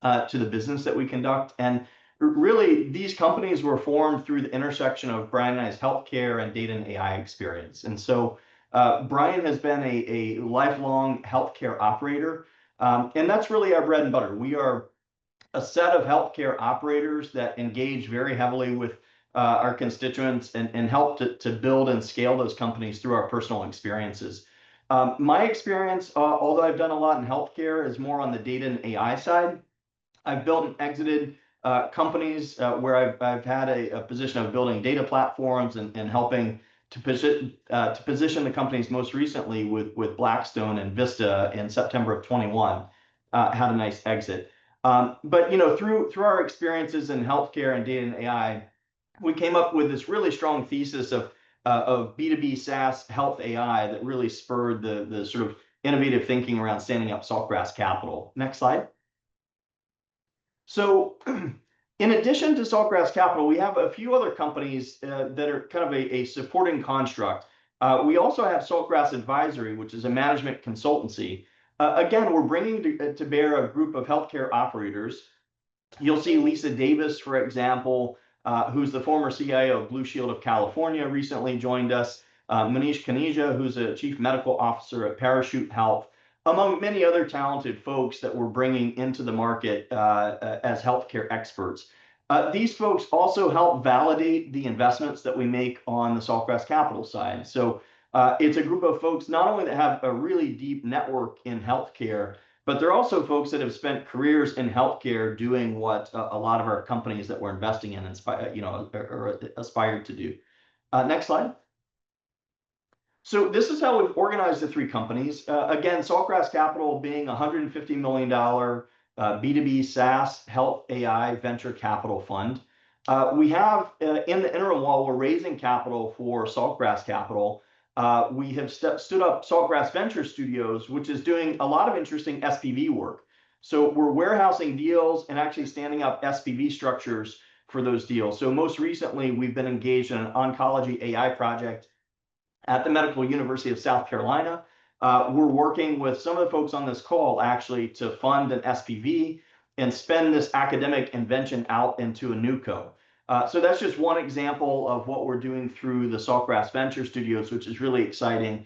to the business that we conduct. And really, these companies were formed through the intersection of Brian and I's healthcare and data and AI experience. And so Brian has been a lifelong healthcare operator, and that's really our bread and butter. We are a set of healthcare operators that engage very heavily with our constituents and help to build and scale those companies through our personal experiences. My experience, although I've done a lot in healthcare, is more on the data and AI side. I've built and exited companies where I've had a position of building data platforms and helping to position the companies most recently with Blackstone and Vista in September of 21. Had a nice exit. But through our experiences in healthcare and data and AI, we came up with this really strong thesis of B2B SaaS health AI that really spurred the sort of innovative thinking around standing up Saltgrass Capital. Next slide. So in addition to Saltgrass Capital, we have a few other companies that are kind of a supporting construct. We also have Saltgrass Advisory, which is a management consultancy. Again, we're bringing to bear a group of healthcare operators. You'll see Lisa Davis, for example, who's the former CIO of Blue Shield of California, recently joined us. Manish Kaneja, who's a chief medical officer at Parachute Health, among many other talented folks that we're bringing into the market as healthcare experts. These folks also help validate the investments that we make on the Saltgrass Capital side. So it's a group of folks not only that have a really deep network in healthcare, but they're also folks that have spent careers in healthcare doing what a lot of our companies that we're investing in aspired to do. Next slide. So this is how we've organized the three companies. Again, Saltgrass Capital being $150 million B2B SaaS health AI venture capital fund. We have in the interim, while we're raising capital for Saltgrass Capital, we have stood up Saltgrass Venture Studios, which is doing a lot of interesting SPV work. So we're warehousing deals and actually standing up SPV structures for those deals. So most recently, we've been engaged in an oncology AI project at the Medical University of South Carolina. We're working with some of the folks on this call actually to fund an SPV and spend this academic invention out into a NewCo. So that's just one example of what we're doing through the Saltgrass Venture Studios, which is really exciting.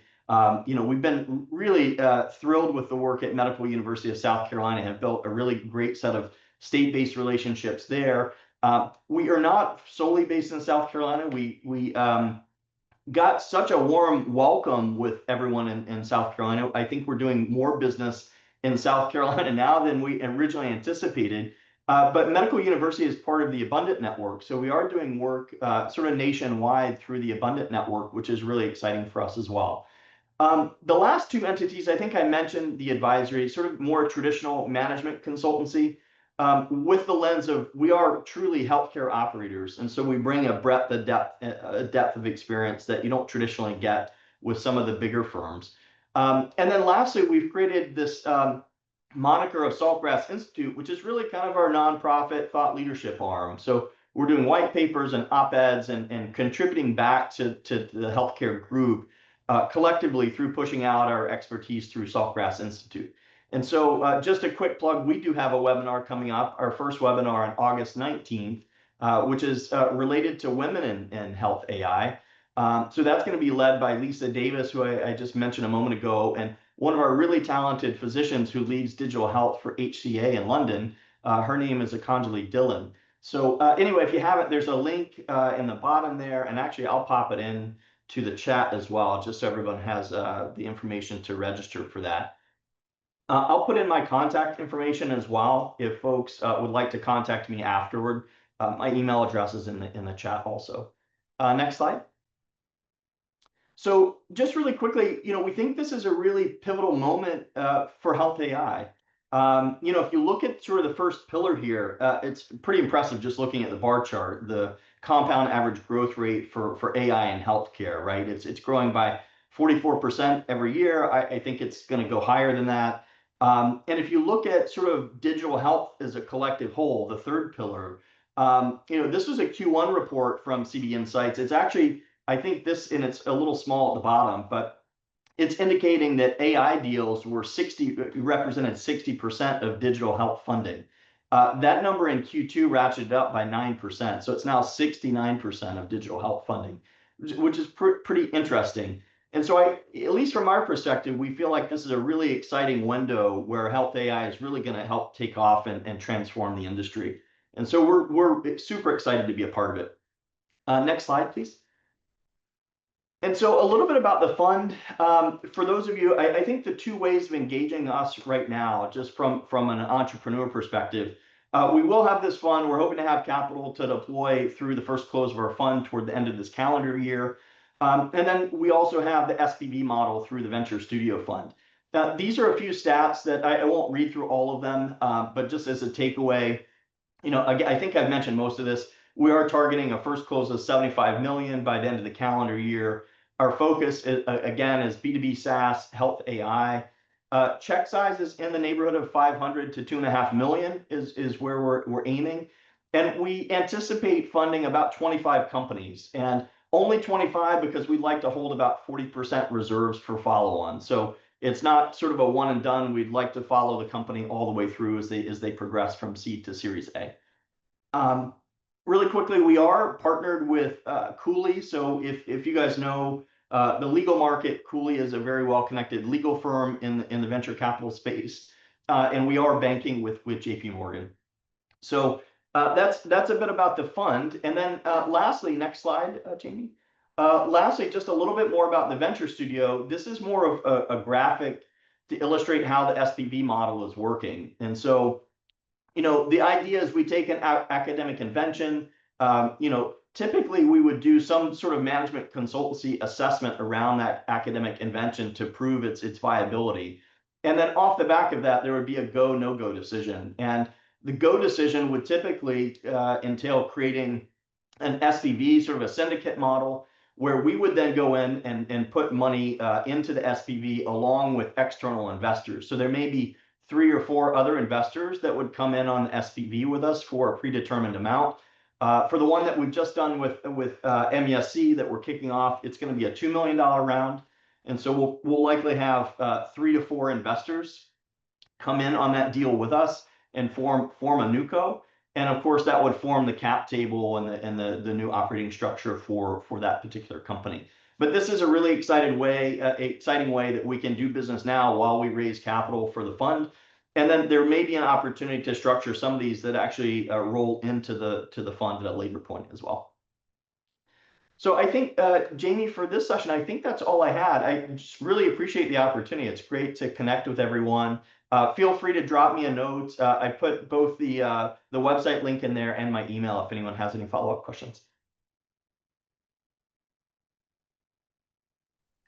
We've been really thrilled with the work at Medical University of South Carolina, have built a really great set of state-based relationships there. We are not solely based in South Carolina. We got such a warm welcome with everyone in South Carolina. I think we're doing more business in South Carolina now than we originally anticipated. But Medical University is part of the Abundant Network. So we are doing work sort of nationwide through the Abundant Network, which is really exciting for us as well. The last two entities, I think I mentioned the advisory, sort of more traditional management consultancy. With the lens of we are truly healthcare operators. And so we bring a breadth, a depth of experience that you don't traditionally get with some of the bigger firms. And then lastly, we've created this moniker of Saltgrass Institute, which is really kind of our nonprofit thought leadership arm. So we're doing white papers and op-eds and contributing back to the healthcare group collectively through pushing out our expertise through Saltgrass Institute. And so just a quick plug, we do have a webinar coming up, our first webinar on August 19th, which is related to women in health AI. So that's going to be led by Lisa Davis, who I just mentioned a moment ago, and one of our really talented physicians who leads digital health for HCA in London. Her name is Akanjali Dhillon. So anyway, if you haven't, there's a link in the bottom there, and actually I'll pop it in to the chat as well, just so everyone has the information to register for that. I'll put in my contact information as well if folks would like to contact me afterward. My email address is in the chat also. Next slide. So just really quickly, we think this is a really pivotal moment for health AI. If you look at sort of the first pillar here, it's pretty impressive just looking at the bar chart, the compound average growth rate for AI in healthcare, right? It's growing by 44% every year. I think it's going to go higher than that. And if you look at sort of digital health as a collective whole, the third pillar, this was a Q1 report from CB Insights. It's actually, I think this, and it's a little small at the bottom, but it's indicating that AI deals represented 60% of digital health funding. That number in Q2 ratcheted up by 9%. So it's now 69% of digital health funding, which is pretty interesting. And so at least from our perspective, we feel like this is a really exciting window where health AI is really going to help take off and transform the industry. And so we're super excited to be a part of it. Next slide, please. And so a little bit about the fund. For those of you, I think the two ways of engaging us right now, just from an entrepreneur perspective, we will have this fund. We're hoping to have capital to deploy through the first close of our fund toward the end of this calendar year. And then we also have the SPV model through the Venture Studio Fund. Now, these are a few stats that I won't read through all of them, but just as a takeaway, I think I've mentioned most of this. We are targeting a first close of 75 million by the end of the calendar year. Our focus, again, is B2B SaaS, health AI. Check size is in the neighborhood of 500 to 2.5 million is where we're aiming. And we anticipate funding about 25 companies, and only 25 because we'd like to hold about 40% reserves for follow-on. So it's not sort of a one and done. We'd like to follow the company all the way through as they progress from seed to Series A. Really quickly, we are partnered with Cooley. So if you guys know the legal market, Cooley is a very well-connected legal firm in the venture capital space, and we are banking with JP Morgan. So that's a bit about the fund. And then lastly, next slide, Jamie. Lastly, just a little bit more about the Venture Studio. This is more of a graphic to illustrate how the SPV model is working. And so, the idea is we take an academic invention, typically we would do some sort of management consultancy assessment around that academic invention to prove its viability. And then off the back of that, there would be a go, no go decision. And the go decision would typically entail creating an SPV, sort of a syndicate model, where we would then go in and put money into the SPV along with external investors. So there may be 3 or 4 other investors that would come in on the SPV with us for a predetermined amount. For the one that we've just done with MESC that we're kicking off, it's going to be a $2 million round. And so we'll likely have 3 to 4 investors come in on that deal with us and form a NewCo. And of course, that would form the cap table and the new operating structure for that particular company. But this is a really exciting way that we can do business now while we raise capital for the fund. And then there may be an opportunity to structure some of these that actually roll into the fund at a later point as well. So I think, Jamie, for this session, I think that's all I had. I just really appreciate the opportunity. It's great to connect with everyone. Feel free to drop me a note. I put both the website link in there and my email if anyone has any follow-up questions.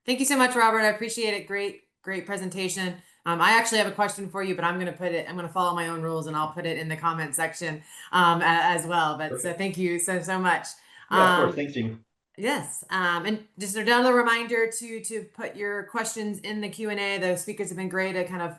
Thank you so much, Robert. I appreciate it. Great presentation. I actually have a question for you, but I'm going to follow my own rules and I'll put it in the comment section as well. But so thank you so much. Yeah, of course. Thanks, Jamie. Yes, and just another reminder to put your questions in the Q&A. The speakers have been great at kind of,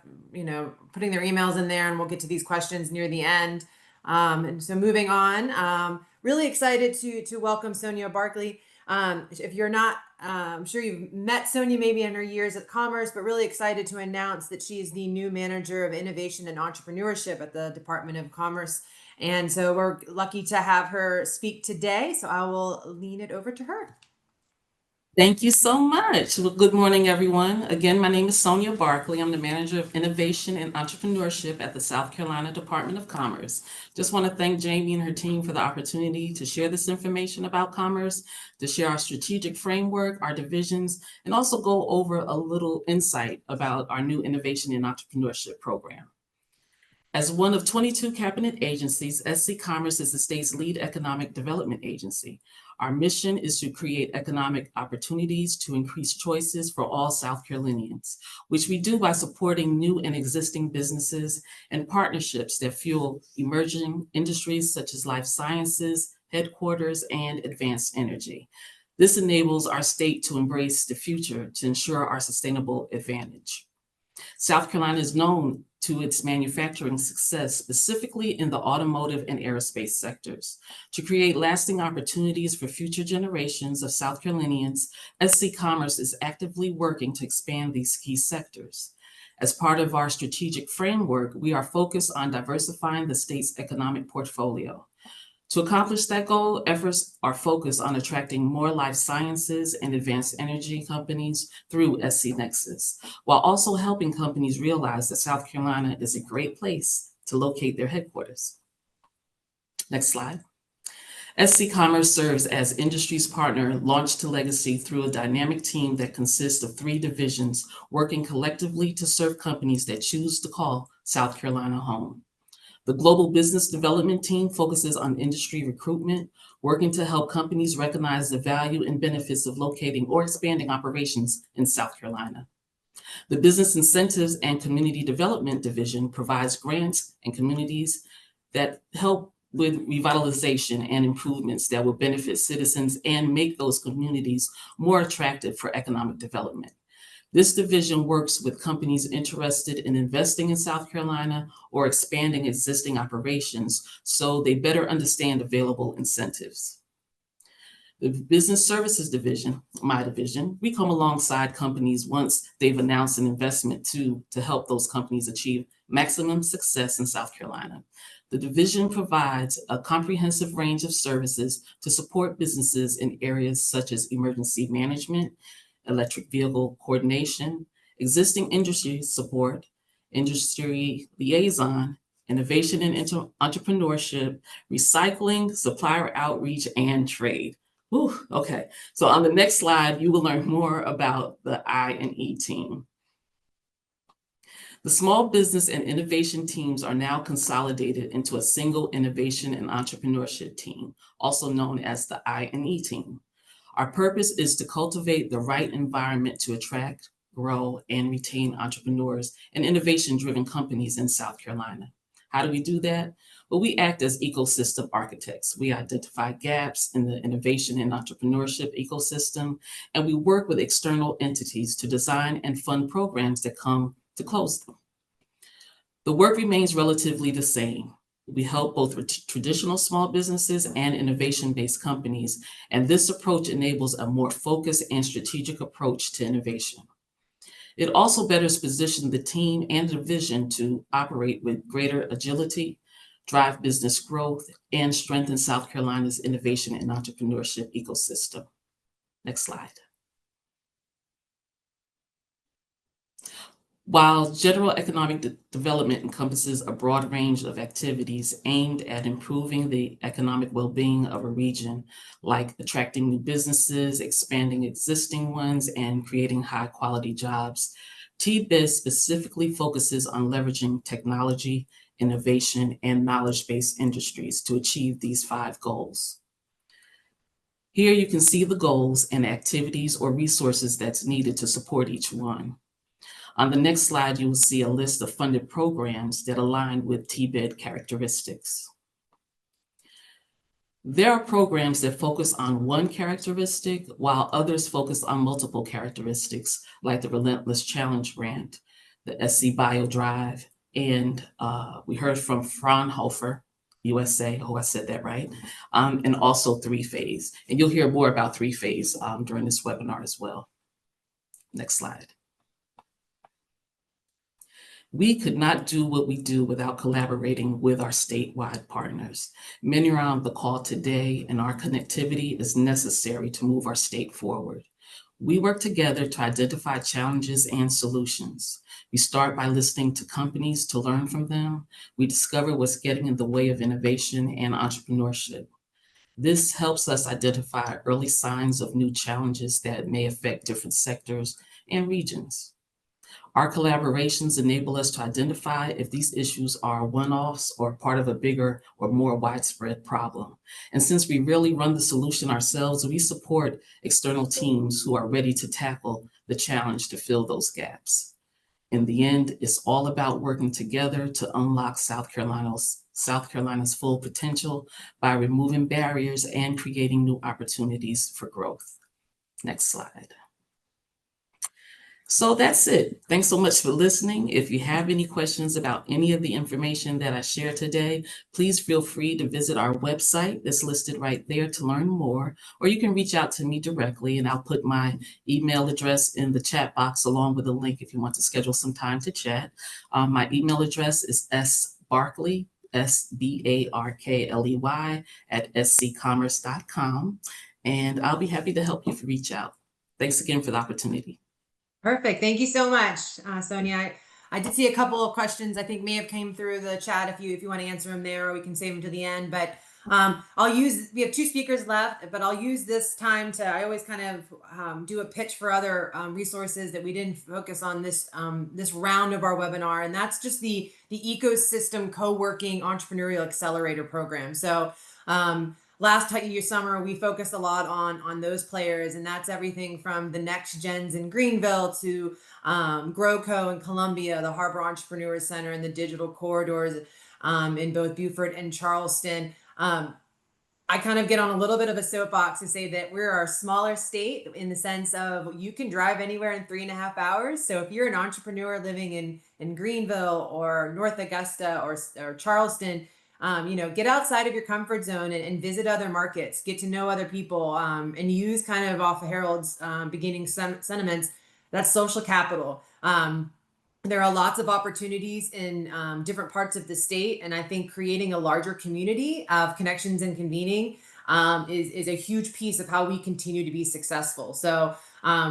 putting their emails in there, and we'll get to these questions near the end. And so moving on, really excited to welcome Sonia Barkley. If you're not, I'm sure you've met Sonia maybe in her years at Commerce, but really excited to announce that she's the new manager of innovation and entrepreneurship at the Department of Commerce. And so we're lucky to have her speak today. So I will lean it over to her. Thank you so much. Well, good morning, everyone. Again, my name is Sonia Barkley. I'm the Manager of Innovation and Entrepreneurship at the South Carolina Department of Commerce. Just want to thank Jamie and her team for the opportunity to share this information about commerce, to share our strategic framework, our divisions, and also go over a little insight about our new Innovation and Entrepreneurship program. As one of 22 cabinet agencies, SC Commerce is the state's lead economic development agency. Our mission is to create economic opportunities to increase choices for all South Carolinians, which we do by supporting new and existing businesses and partnerships that fuel emerging industries such as life sciences, headquarters, and advanced energy. This enables our state to embrace the future to ensure our sustainable advantage. South Carolina is known to its manufacturing success, specifically in the automotive and aerospace sectors. To create lasting opportunities for future generations of South Carolinians, SC Commerce is actively working to expand these key sectors. As part of our strategic framework, we are focused on diversifying the state's economic portfolio. To accomplish that goal, efforts are focused on attracting more life sciences and advanced energy companies through SC Nexus, while also helping companies realize that South Carolina is a great place to locate their headquarters. Next slide. SC Commerce serves as industry's partner, launched to legacy through a dynamic team that consists of 3 divisions working collectively to serve companies that choose to call South Carolina home. The Global Business Development Team focuses on industry recruitment, working to help companies recognize the value and benefits of locating or expanding operations in South Carolina. The Business Incentives and Community Development Division provides grants and communities that help with revitalization and improvements that will benefit citizens and make those communities more attractive for economic development. This division works with companies interested in investing in South Carolina or expanding existing operations so they better understand available incentives. The Business Services Division, my division, we come alongside companies once they've announced an investment to help those companies achieve maximum success in South Carolina. The division provides a comprehensive range of services to support businesses in areas such as emergency management, electric vehicle coordination, existing industry support, industry liaison, innovation and entrepreneurship, recycling, supplier outreach, and trade. Whew, okay, so on the next slide, you will learn more about the I&E team. The small business and innovation teams are now consolidated into a single innovation and entrepreneurship team, also known as the I&E team. Our purpose is to cultivate the right environment to attract, grow, and retain entrepreneurs and innovation-driven companies in South Carolina. How do we do that? Well, we act as ecosystem architects. We identify gaps in the innovation and entrepreneurship ecosystem, and we work with external entities to design and fund programs that come to close them. The work remains relatively the same. We help both traditional small businesses and innovation-based companies, and this approach enables a more focused and strategic approach to innovation. It also better positions the team and the vision to operate with greater agility, drive business growth, and strengthen South Carolina's innovation and entrepreneurship ecosystem. Next slide. While general economic development encompasses a broad range of activities aimed at improving the economic well-being of a region, like attracting new businesses, expanding existing ones, and creating high-quality jobs, TBIZ specifically focuses on leveraging technology, innovation, and knowledge-based industries to achieve these 5 goals. Here you can see the goals and activities or resources that's needed to support each one. On the next slide, you will see a list of funded programs that align with TBIZ characteristics. There are programs that focus on one characteristic, while others focus on multiple characteristics, like the Relentless Challenge Grant, the SC Bio Drive, and we heard from Fraunhofer, USA, oh, I said that right, and also 3-phase. And you'll hear more about 3-phase during this webinar as well. Next slide. We could not do what we do without collaborating with our statewide partners. Many are on the call today, and our connectivity is necessary to move our state forward. We work together to identify challenges and solutions. We start by listening to companies to learn from them. We discover what's getting in the way of innovation and entrepreneurship. This helps us identify early signs of new challenges that may affect different sectors and regions. Our collaborations enable us to identify if these issues are one-offs or part of a bigger or more widespread problem. And since we rarely run the solution ourselves, we support external teams who are ready to tackle the challenge to fill those gaps. In the end, it's all about working together to unlock South Carolina's full potential by removing barriers and creating new opportunities for growth. Next slide. So that's it. Thanks so much for listening. If you have any questions about any of the information that I shared today, please feel free to visit our website that's listed right there to learn more, or you can reach out to me directly, and I'll put my email address in the chat box along with a link if you want to schedule some time to chat. My email address is sbarkley, SBARKLEY @sccommerce.com, and I'll be happy to help you if you reach out. Thanks again for the opportunity. Perfect. Thank you so much, Sonia. I did see a couple of questions I think may have came through the chat if you want to answer them there, or we can save them to the end. But we have 2 speakers left, but I'll use this time I always kind of do a pitch for other resources that we didn't focus on this round of our webinar, and that's just the Ecosystem Co-working Entrepreneurial Accelerator Program. So last summer, we focused a lot on those players, and that's everything from the Next Gens in Greenville to GrowCo in Columbia, the Harbor Entrepreneurs Center, and the Digital Corridors in both Beaufort and Charleston. I kind of get on a little bit of a soapbox to say that we're a smaller state in the sense of you can drive anywhere in 3.5 hours. So if you're an entrepreneur living in Greenville or North Augusta or Charleston, get outside of your comfort zone and visit other markets, get to know other people, and use kind of off of Harold's beginning sentiments, that's social capital. There are lots of opportunities in different parts of the state, and I think creating a larger community of connections and convening is a huge piece of how we continue to be successful. So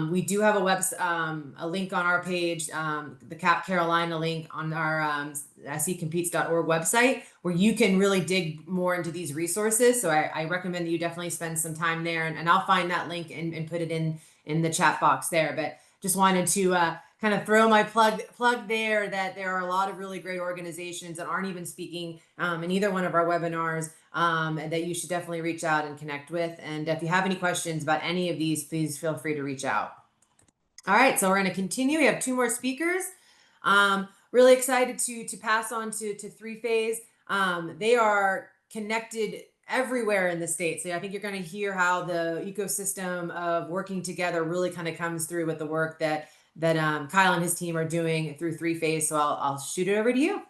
we do have a link on our page, the Cap Carolina link on our sccompetes.org website, where you can really dig more into these resources. So I recommend that you definitely spend some time there, and I'll find that link and put it in the chat box there. But just wanted to kind of throw my plug there that there are a lot of really great organizations that aren't even speaking in either one of our webinars that you should definitely reach out and connect with. And if you have any questions about any of these, please feel free to reach out. All right, so we're going to continue. We have 2 more speakers. Really excited to pass on to 3Phase. They are connected everywhere in the state. So I think you're going to hear how the ecosystem of working together really kind of comes through with the work that Kyle and his team are doing through 3Phase. So I'll shoot it over to you.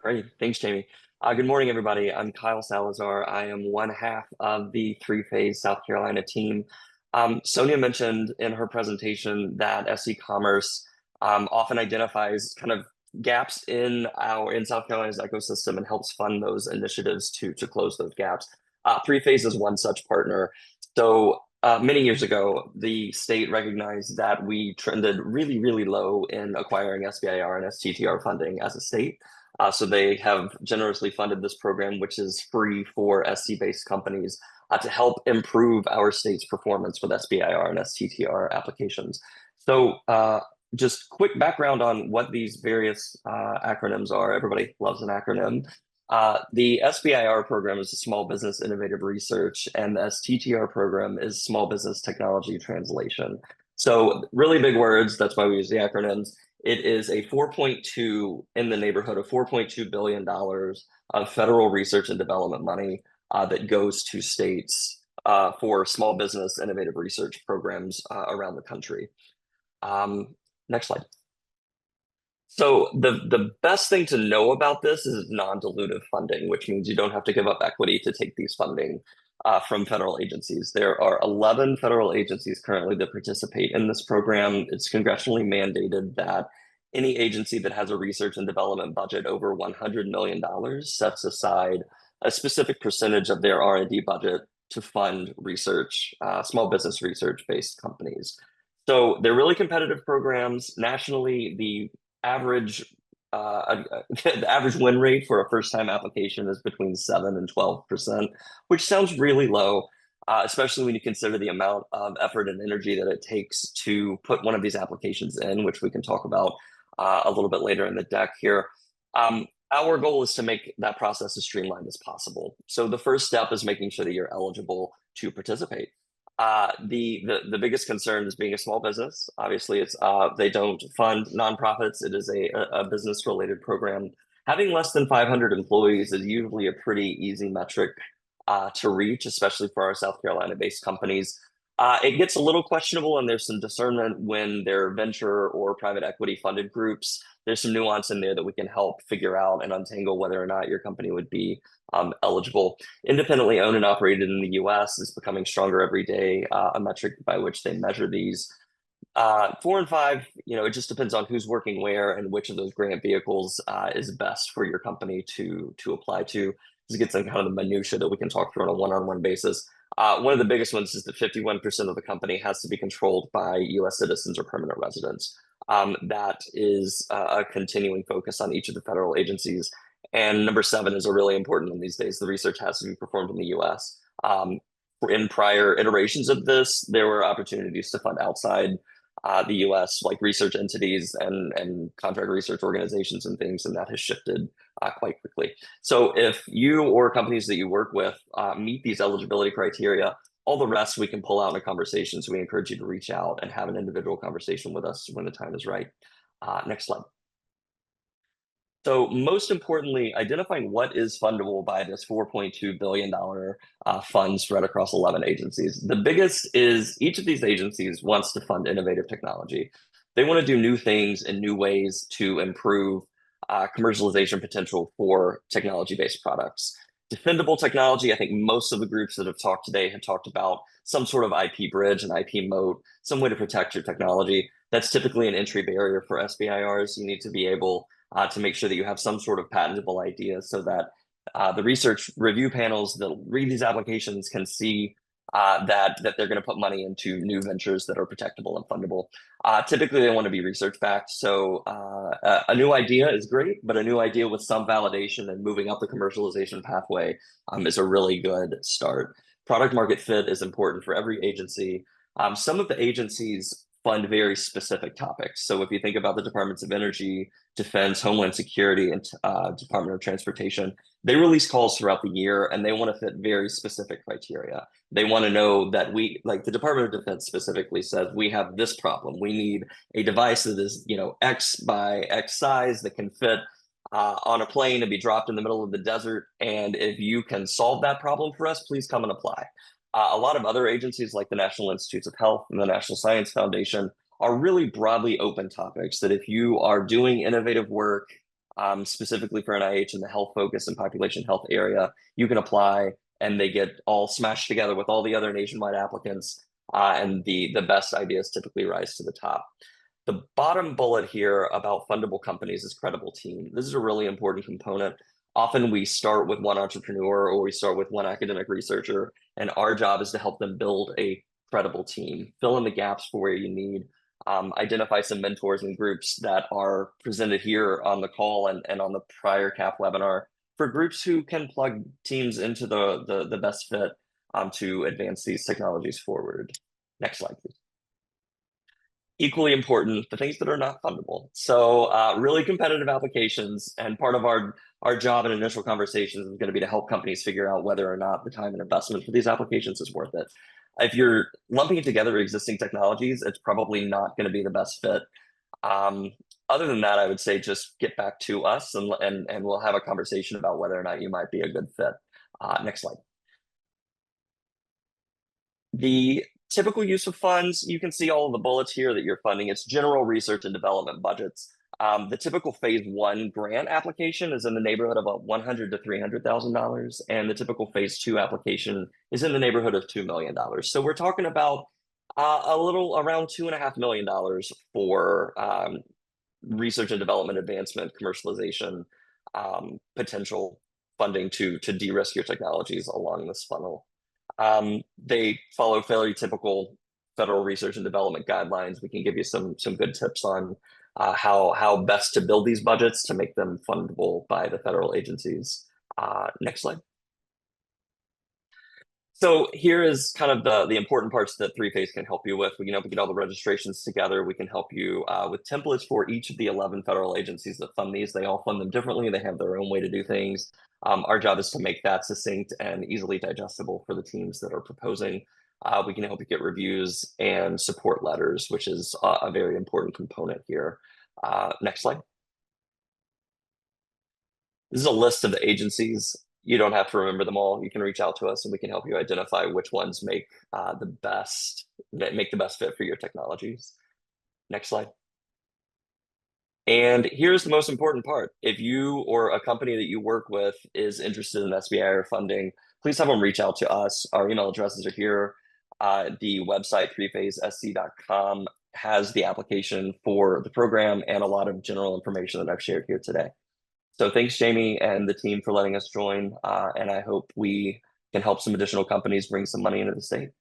Great, thanks, Jamie. Good morning, everybody. I'm Kyle Salazar. I am one half of the 3Phase South Carolina team. Sonia mentioned in her presentation that SC Commerce often identifies kind of gaps in South Carolina's ecosystem and helps fund those initiatives to close those gaps. 3Phase is one such partner. So many years ago, the state recognized that we trended really, really low in acquiring SBIR and STTR funding as a state. So they have generously funded this program, which is free for SC-based companies to help improve our state's performance with SBIR and STTR applications. So just quick background on what these various acronyms are. Everybody loves an acronym. The SBIR program is a Small Business Innovative Research, and the STTR program is Small Business Technology Translation. So really big words, that's why we use the acronyms. It is a 4.2 in the neighborhood of $4.2 billion of federal research and development money that goes to states for small business innovative research programs around the country. Next slide. So the best thing to know about this is non-dilutive funding, which means you don't have to give up equity to take these funding from federal agencies. There are 11 federal agencies currently that participate in this program. It's congressionally mandated that any agency that has a research and development budget over $100 million sets aside a specific percentage of their R&D budget to fund research, small business research-based companies. So they're really competitive programs. Nationally, the average win rate for a first-time application is between 7 and 12%, which sounds really low, especially when you consider the amount of effort and energy that it takes to put one of these applications in, which we can talk about a little bit later in the deck here. Our goal is to make that process as streamlined as possible. So the first step is making sure that you're eligible to participate. The biggest concern is being a small business. Obviously, it's they don't fund nonprofits. It is a business-related program. Having less than 500 employees is usually a pretty easy metric to reach, especially for our South Carolina-based companies. It gets a little questionable, and there's some discernment when they're venture or private equity funded groups. There's some nuance in there that we can help figure out and untangle whether or not your company would be eligible. Independently owned and operated in the US is becoming stronger every day, a metric by which they measure these. 4 and 5, it just depends on who's working where and which of those grant vehicles is best for your company to apply to. This gets into kind of the minutia that we can talk through on a one-on-one basis. One of the biggest ones is that 51% of the company has to be controlled by US citizens or permanent residents. That is a continuing focus on each of the federal agencies. And number 7 is a really important one these days. The research has to be performed in the US. In prior iterations of this, there were opportunities to fund outside the US, like research entities and contract research organizations and things, and that has shifted quite quickly. So if you or companies that you work with meet these eligibility criteria, all the rest we can pull out in a conversation. So we encourage you to reach out and have an individual conversation with us when the time is right. Next slide. So most importantly, identifying what is fundable by this $4.2 billion fund spread across 11 agencies. The biggest is each of these agencies wants to fund innovative technology. They want to do new things in new ways to improve commercialization potential for technology-based products. Defendable technology, I think most of the groups that have talked today have talked about some sort of IP bridge, an IP moat, some way to protect your technology. That's typically an entry barrier for SBIRs. You need to be able to make sure that you have some sort of patentable idea so that the research review panels that read these applications can see that they're going to put money into new ventures that are protectable and fundable. Typically, they want to be research-backed. So a new idea is great, but a new idea with some validation and moving up the commercialization pathway is a really good start. Product market fit is important for every agency. Some of the agencies fund very specific topics. So if you think about the Departments of Energy, Defense, Homeland Security, and Department of Transportation, they release calls throughout the year, and they want to fit very specific criteria. They want to know that like the Department of Defense specifically says, we have this problem. We need a device that is, X by X size that can fit on a plane and be dropped in the middle of the desert. And if you can solve that problem for us, please come and apply. A lot of other agencies like the National Institutes of Health and the National Science Foundation are really broadly open topics that if you are doing innovative work, specifically for NIH in the health focus and population health area, you can apply, and they get all smashed together with all the other nationwide applicants, and the best ideas typically rise to the top. The bottom bullet here about fundable companies is credible team. This is a really important component. Often we start with one entrepreneur or we start with one academic researcher, and our job is to help them build a credible team, fill in the gaps for where you need, identify some mentors and groups that are presented here on the call and on the prior CAP webinar for groups who can plug teams into the best fit to advance these technologies forward. Next slide, please. Equally important, the things that are not fundable. So really competitive applications, and part of our job in initial conversations is going to be to help companies figure out whether or not the time and investment for these applications is worth it. If you're lumping together existing technologies, it's probably not going to be the best fit. Other than that, I would say just get back to us and we'll have a conversation about whether or not you might be a good fit. Next slide. The typical use of funds, you can see all of the bullets here that you're funding. It's general research and development budgets. The typical phase 1 grant application is in the neighborhood of about $100,000 to $300,000, and the typical phase 2 application is in the neighborhood of $2 million. So we're talking about a little around $2.5 million for research and development advancement, commercialization, potential funding to de-risk your technologies along this funnel. They follow fairly typical federal research and development guidelines. We can give you some good tips on how best to build these budgets to make them fundable by the federal agencies. Next slide. So here is kind of the important parts that 3Phase can help you with. We can help you get all the registrations together. We can help you with templates for each of the 11 federal agencies that fund these. They all fund them differently. They have their own way to do things. Our job is to make that succinct and easily digestible for the teams that are proposing. We can help you get reviews and support letters, which is a very important component here. Next slide. This is a list of the agencies. You don't have to remember them all. You can reach out to us and we can help you identify which ones make the best fit for your technologies. Next slide. And here's the most important part. If you or a company that you work with is interested in SBIR funding, please have them reach out to us. Our email addresses are here. The website 3phasesc.com has the application for the program and a lot of general information that I've shared here today. So thanks, Jamie and the team, for letting us join. And I hope we can help some additional companies bring some money into the state.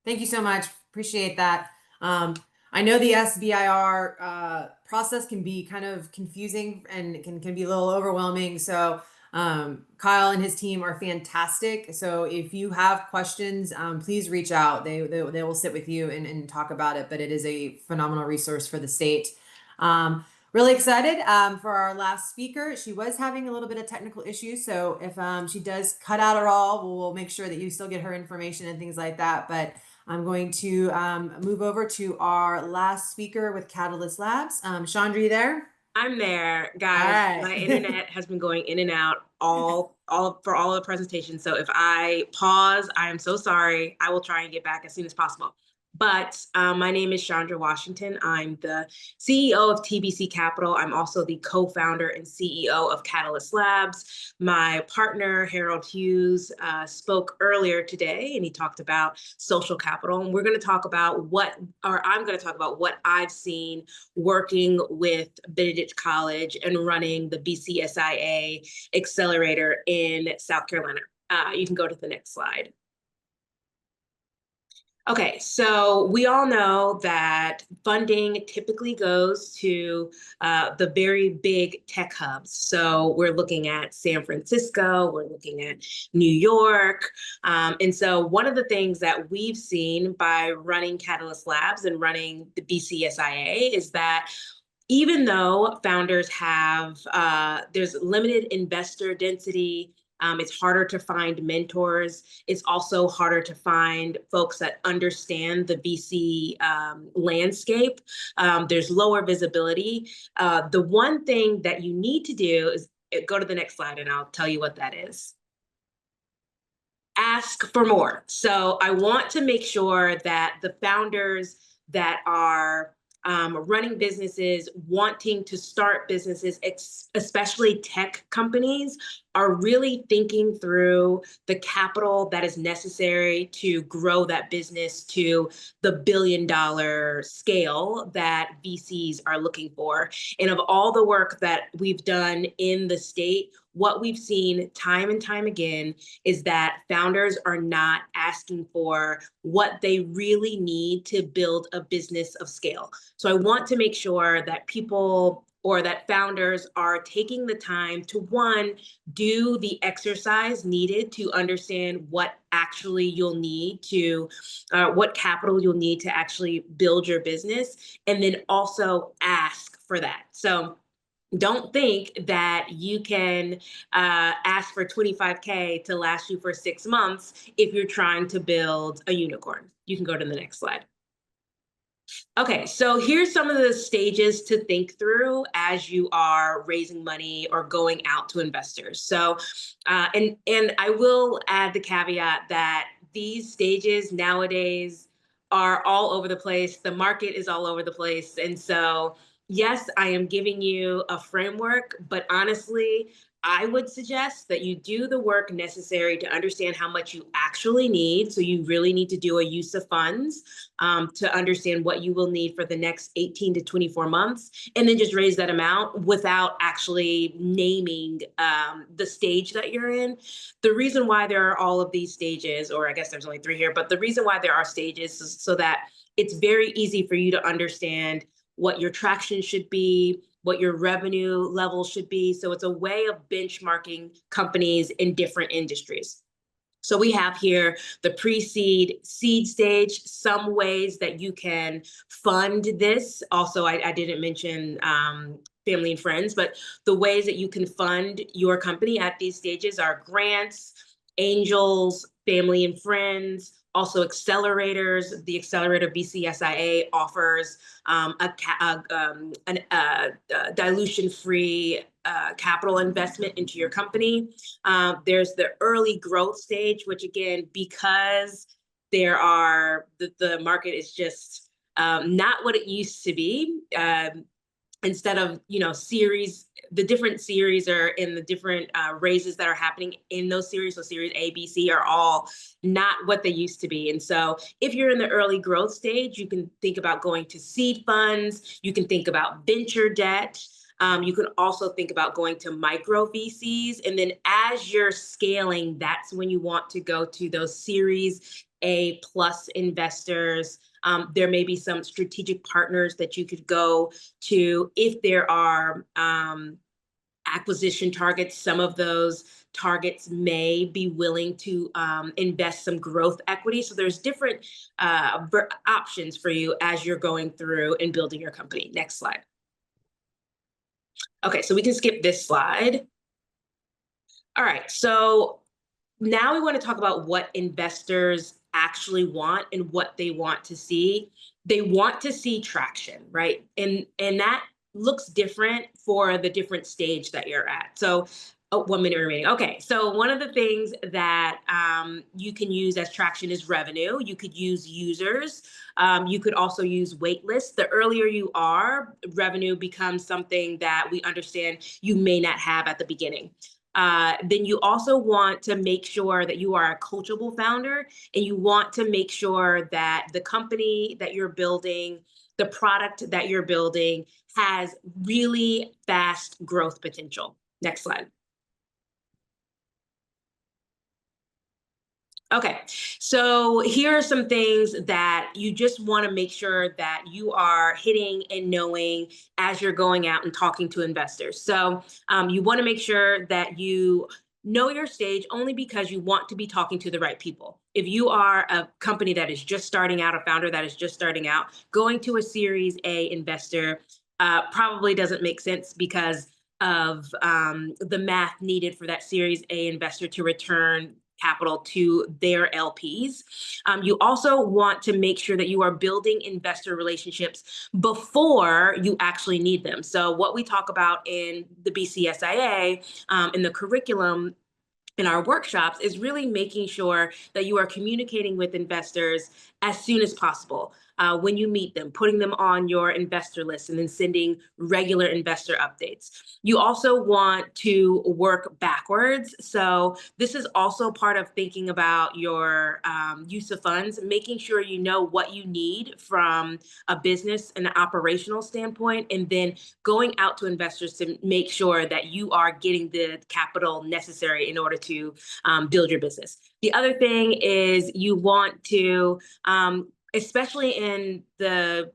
Thank you so much. Appreciate that. I know the SBIR process can be kind of confusing and it can be a little overwhelming. So Kyle and his team are fantastic. So if you have questions, please reach out. They will sit with you and talk about it, but it is a phenomenal resource for the state. Really excited for our last speaker. She was having a little bit of technical issues. So if she does cut out at all, we'll make sure that you still get her information and things like that. But I'm going to move over to our last speaker with Catalyst Labs. Shondra, you there? I'm there, guys. My internet has been going in and out all the presentations. So if I pause, I am so sorry. I will try and get back as soon as possible. But my name is Shondra Washington. I'm the CEO of TBC Capital. I'm also the co-founder and CEO of Catalyst Labs. My partner, Harold Hughes, spoke earlier today, and he talked about social capital. And we're going to talk about I'm going to talk about what I've seen working with Benedict College and running the BCSIA Accelerator in South Carolina. You can go to the next slide. Okay, so we all know that funding typically goes to the very big tech hubs. So we're looking at San Francisco, we're looking at New York. And so one of the things that we've seen by running Catalyst Labs and running the BCSIA is that even though founders have, there's limited investor density, it's harder to find mentors. It's also harder to find folks that understand the VC landscape. There's lower visibility. The one thing that you need to do is go to the next slide and I'll tell you what that is. Ask for more. So I want to make sure that the founders that are running businesses, wanting to start businesses, especially tech companies, are really thinking through the capital that is necessary to grow that business to the billion-dollar scale that VCs are looking for. And of all the work that we've done in the state, what we've seen time and time again is that founders are not asking for what they really need to build a business of scale. So I want to make sure that people or that founders are taking the time to, one, do the exercise needed to understand what actually you'll need to, what capital you'll need to actually build your business, and then also ask for that. So don't think that you can ask for 25K to last you for 6 months if you're trying to build a unicorn. You can go to the next slide. Okay, so here's some of the stages to think through as you are raising money or going out to investors. So, and I will add the caveat that these stages nowadays are all over the place. The market is all over the place. And so, yes, I am giving you a framework, but honestly, I would suggest that you do the work necessary to understand how much you actually need. So you really need to do a use of funds to understand what you will need for the next 18 to 24 months, and then just raise that amount without actually naming the stage that you're in. The reason why there are all of these stages, or I guess there's only 3 here, but the reason why there are stages is so that it's very easy for you to understand what your traction should be, what your revenue level should be. So it's a way of benchmarking companies in different industries. So we have here the pre-seed, seed stage, some ways that you can fund this. Also, I didn't mention family and friends, but the ways that you can fund your company at these stages are grants, angels, family and friends, also accelerators. The accelerator BCSIA offers a dilution-free capital investment into your company. There's the early growth stage, which again, because there are the market is just not what it used to be. Instead of, series, the different series are in the different raises that are happening in those series. So series A, B, C are all not what they used to be. And so if you're in the early growth stage, you can think about going to seed funds. You can think about venture debt. You can also think about going to micro VCs. And then as you're scaling, that's when you want to go to those series A+ investors. There may be some strategic partners that you could go to if there are acquisition targets. Some of those targets may be willing to invest some growth equity. So there's different options for you as you're going through and building your company. Next slide. Okay, so we can skip this slide. All right, so now we want to talk about what investors actually want and what they want to see. They want to see traction, right? And that looks different for the different stage that you're at. So 1 minute remaining. Okay, so one of the things that you can use as traction is revenue. You could use users. You could also use wait lists. The earlier you are, revenue becomes something that we understand you may not have at the beginning. Then you also want to make sure that you are a coachable founder, and you want to make sure that the company that you're building, the product that you're building has really fast growth potential. Next slide. Okay, so here are some things that you just want to make sure that you are hitting and knowing as you're going out and talking to investors. So you want to make sure that you know your stage only because you want to be talking to the right people. If you are a company that is just starting out, a founder that is just starting out, going to a Series A investor probably doesn't make sense because of the math needed for that Series A investor to return capital to their LPs. You also want to make sure that you are building investor relationships before you actually need them. So what we talk about in the BCSIA, in the curriculum, in our workshops is really making sure that you are communicating with investors as soon as possible. When you meet them, putting them on your investor list and then sending regular investor updates. You also want to work backwards. So this is also part of thinking about your use of funds, making sure you know what you need from a business and an operational standpoint, and then going out to investors to make sure that you are getting the capital necessary in order to build your business. The other thing is you want to, especially in the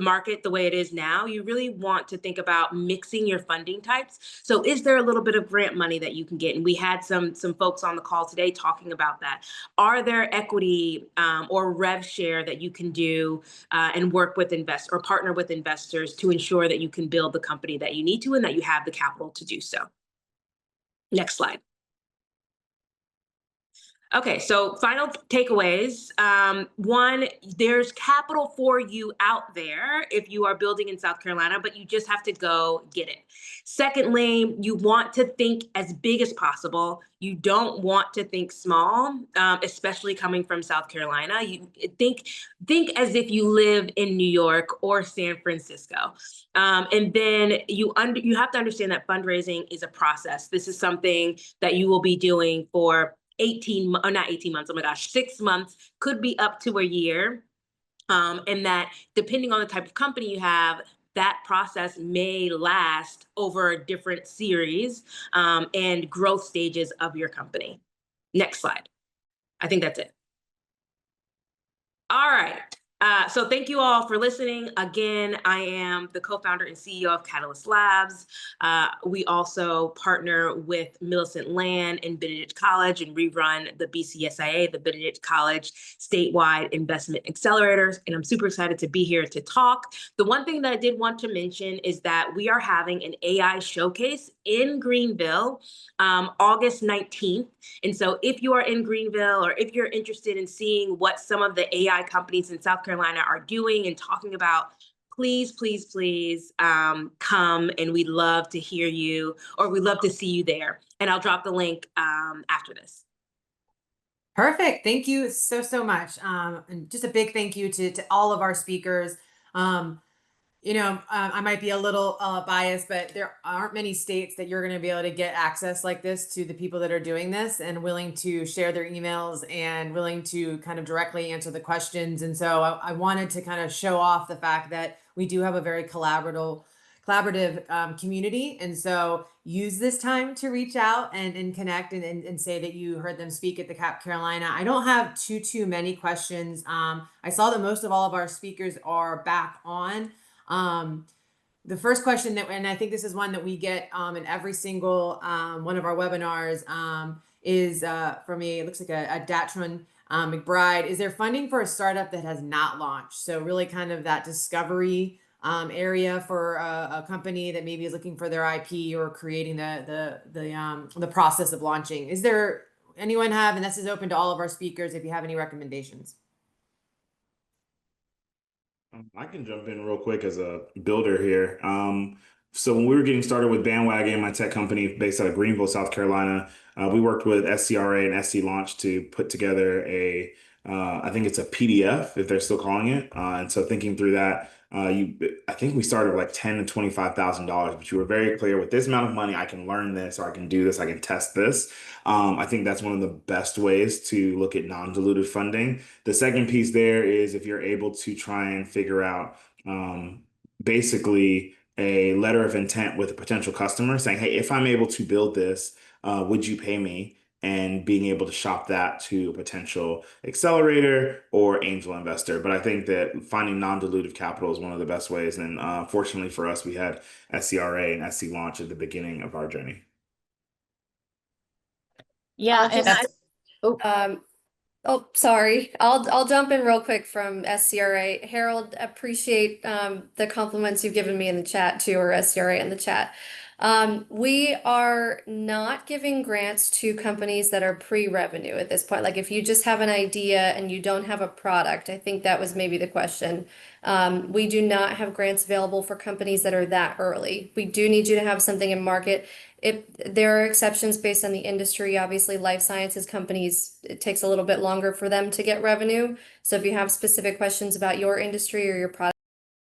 market the way it is now, you really want to think about mixing your funding types. So is there a little bit of grant money that you can get? And we had some folks on the call today talking about that. Are there equity or rev share that you can do and work with investors or partner with investors to ensure that you can build the company that you need to and that you have the capital to do so? Next slide. Okay, so final takeaways. One, there's capital for you out there if you are building in South Carolina, but you just have to go get it. Secondly, you want to think as big as possible. You don't want to think small, especially coming from South Carolina. You think as if you live in New York or San Francisco. And then you have to understand that fundraising is a process. This is something that you will be doing for 6 months, could be up to a year. And that depending on the type of company you have, that process may last over different series and growth stages of your company. Next slide. I think that's it. All right. So thank you all for listening. Again, I am the co-founder and CEO of Catalyst Labs. We also partner with Millicent Land and Benedict College, and we run the BCSIA, the Benedict College Statewide Investment Accelerators. And I'm super excited to be here to talk. The one thing that I did want to mention is that we are having an AI showcase in Greenville, August 19th. And so if you are in Greenville or if you're interested in seeing what some of the AI companies in South Carolina are doing and talking about, please, please, please come, and we'd love to hear you, or we'd love to see you there. And I'll drop the link after this. Perfect. Thank you so much. And just a big thank you to all of our speakers. I might be a little biased, but there aren't many states that you're going to be able to get access like this to the people that are doing this and willing to share their emails and willing to kind of directly answer the questions. And so I wanted to kind of show off the fact that we do have a very collaborative community. And so use this time to reach out and connect and say that you heard them speak at the Cap Carolina. I don't have too many questions. I saw that most of all of our speakers are back on. The first question and I think this is one that we get in every single one of our webinars is from it looks like a Datron McBride. Is there funding for a startup that has not launched? So really kind of that discovery area for a company that maybe is looking for their IP or creating the process of launching. Is there anyone have, and this is open to all of our speakers, if you have any recommendations? I can jump in real quick as a builder here. So when we were getting started with Bandwagon, my tech company based out of Greenville, South Carolina, we worked with SCRA and SC Launch to put together I think it's a PDF, if they're still calling it. And so thinking through that, I think we started with like $10,000 to $25,000, but you were very clear with this amount of money, I can learn this, or I can do this, I can test this. I think that's one of the best ways to look at non-dilutive funding. The second piece there is if you're able to try and figure out basically a letter of intent with a potential customer saying, hey, if I'm able to build this, would you pay me? and being able to shop that to a potential accelerator or angel investor. But I think that finding non-dilutive capital is one of the best ways. And fortunately for us, we had SCRA and SC Launch at the beginning of our journey. Yeah, I'll and just- Oh, sorry. I'll jump in real quick from SCRA. Harold, appreciate the compliments you've given me in the chat too, or SCRA in the chat. We are not giving grants to companies that are pre-revenue at this point. Like if you just have an idea and you don't have a product, I think that was maybe the question. We do not have grants available for companies that are that early. We do need you to have something in market. There are exceptions based on the industry. Obviously, life sciences companies, it takes a little bit longer for them to get revenue. So if you have specific questions about your industry or your product,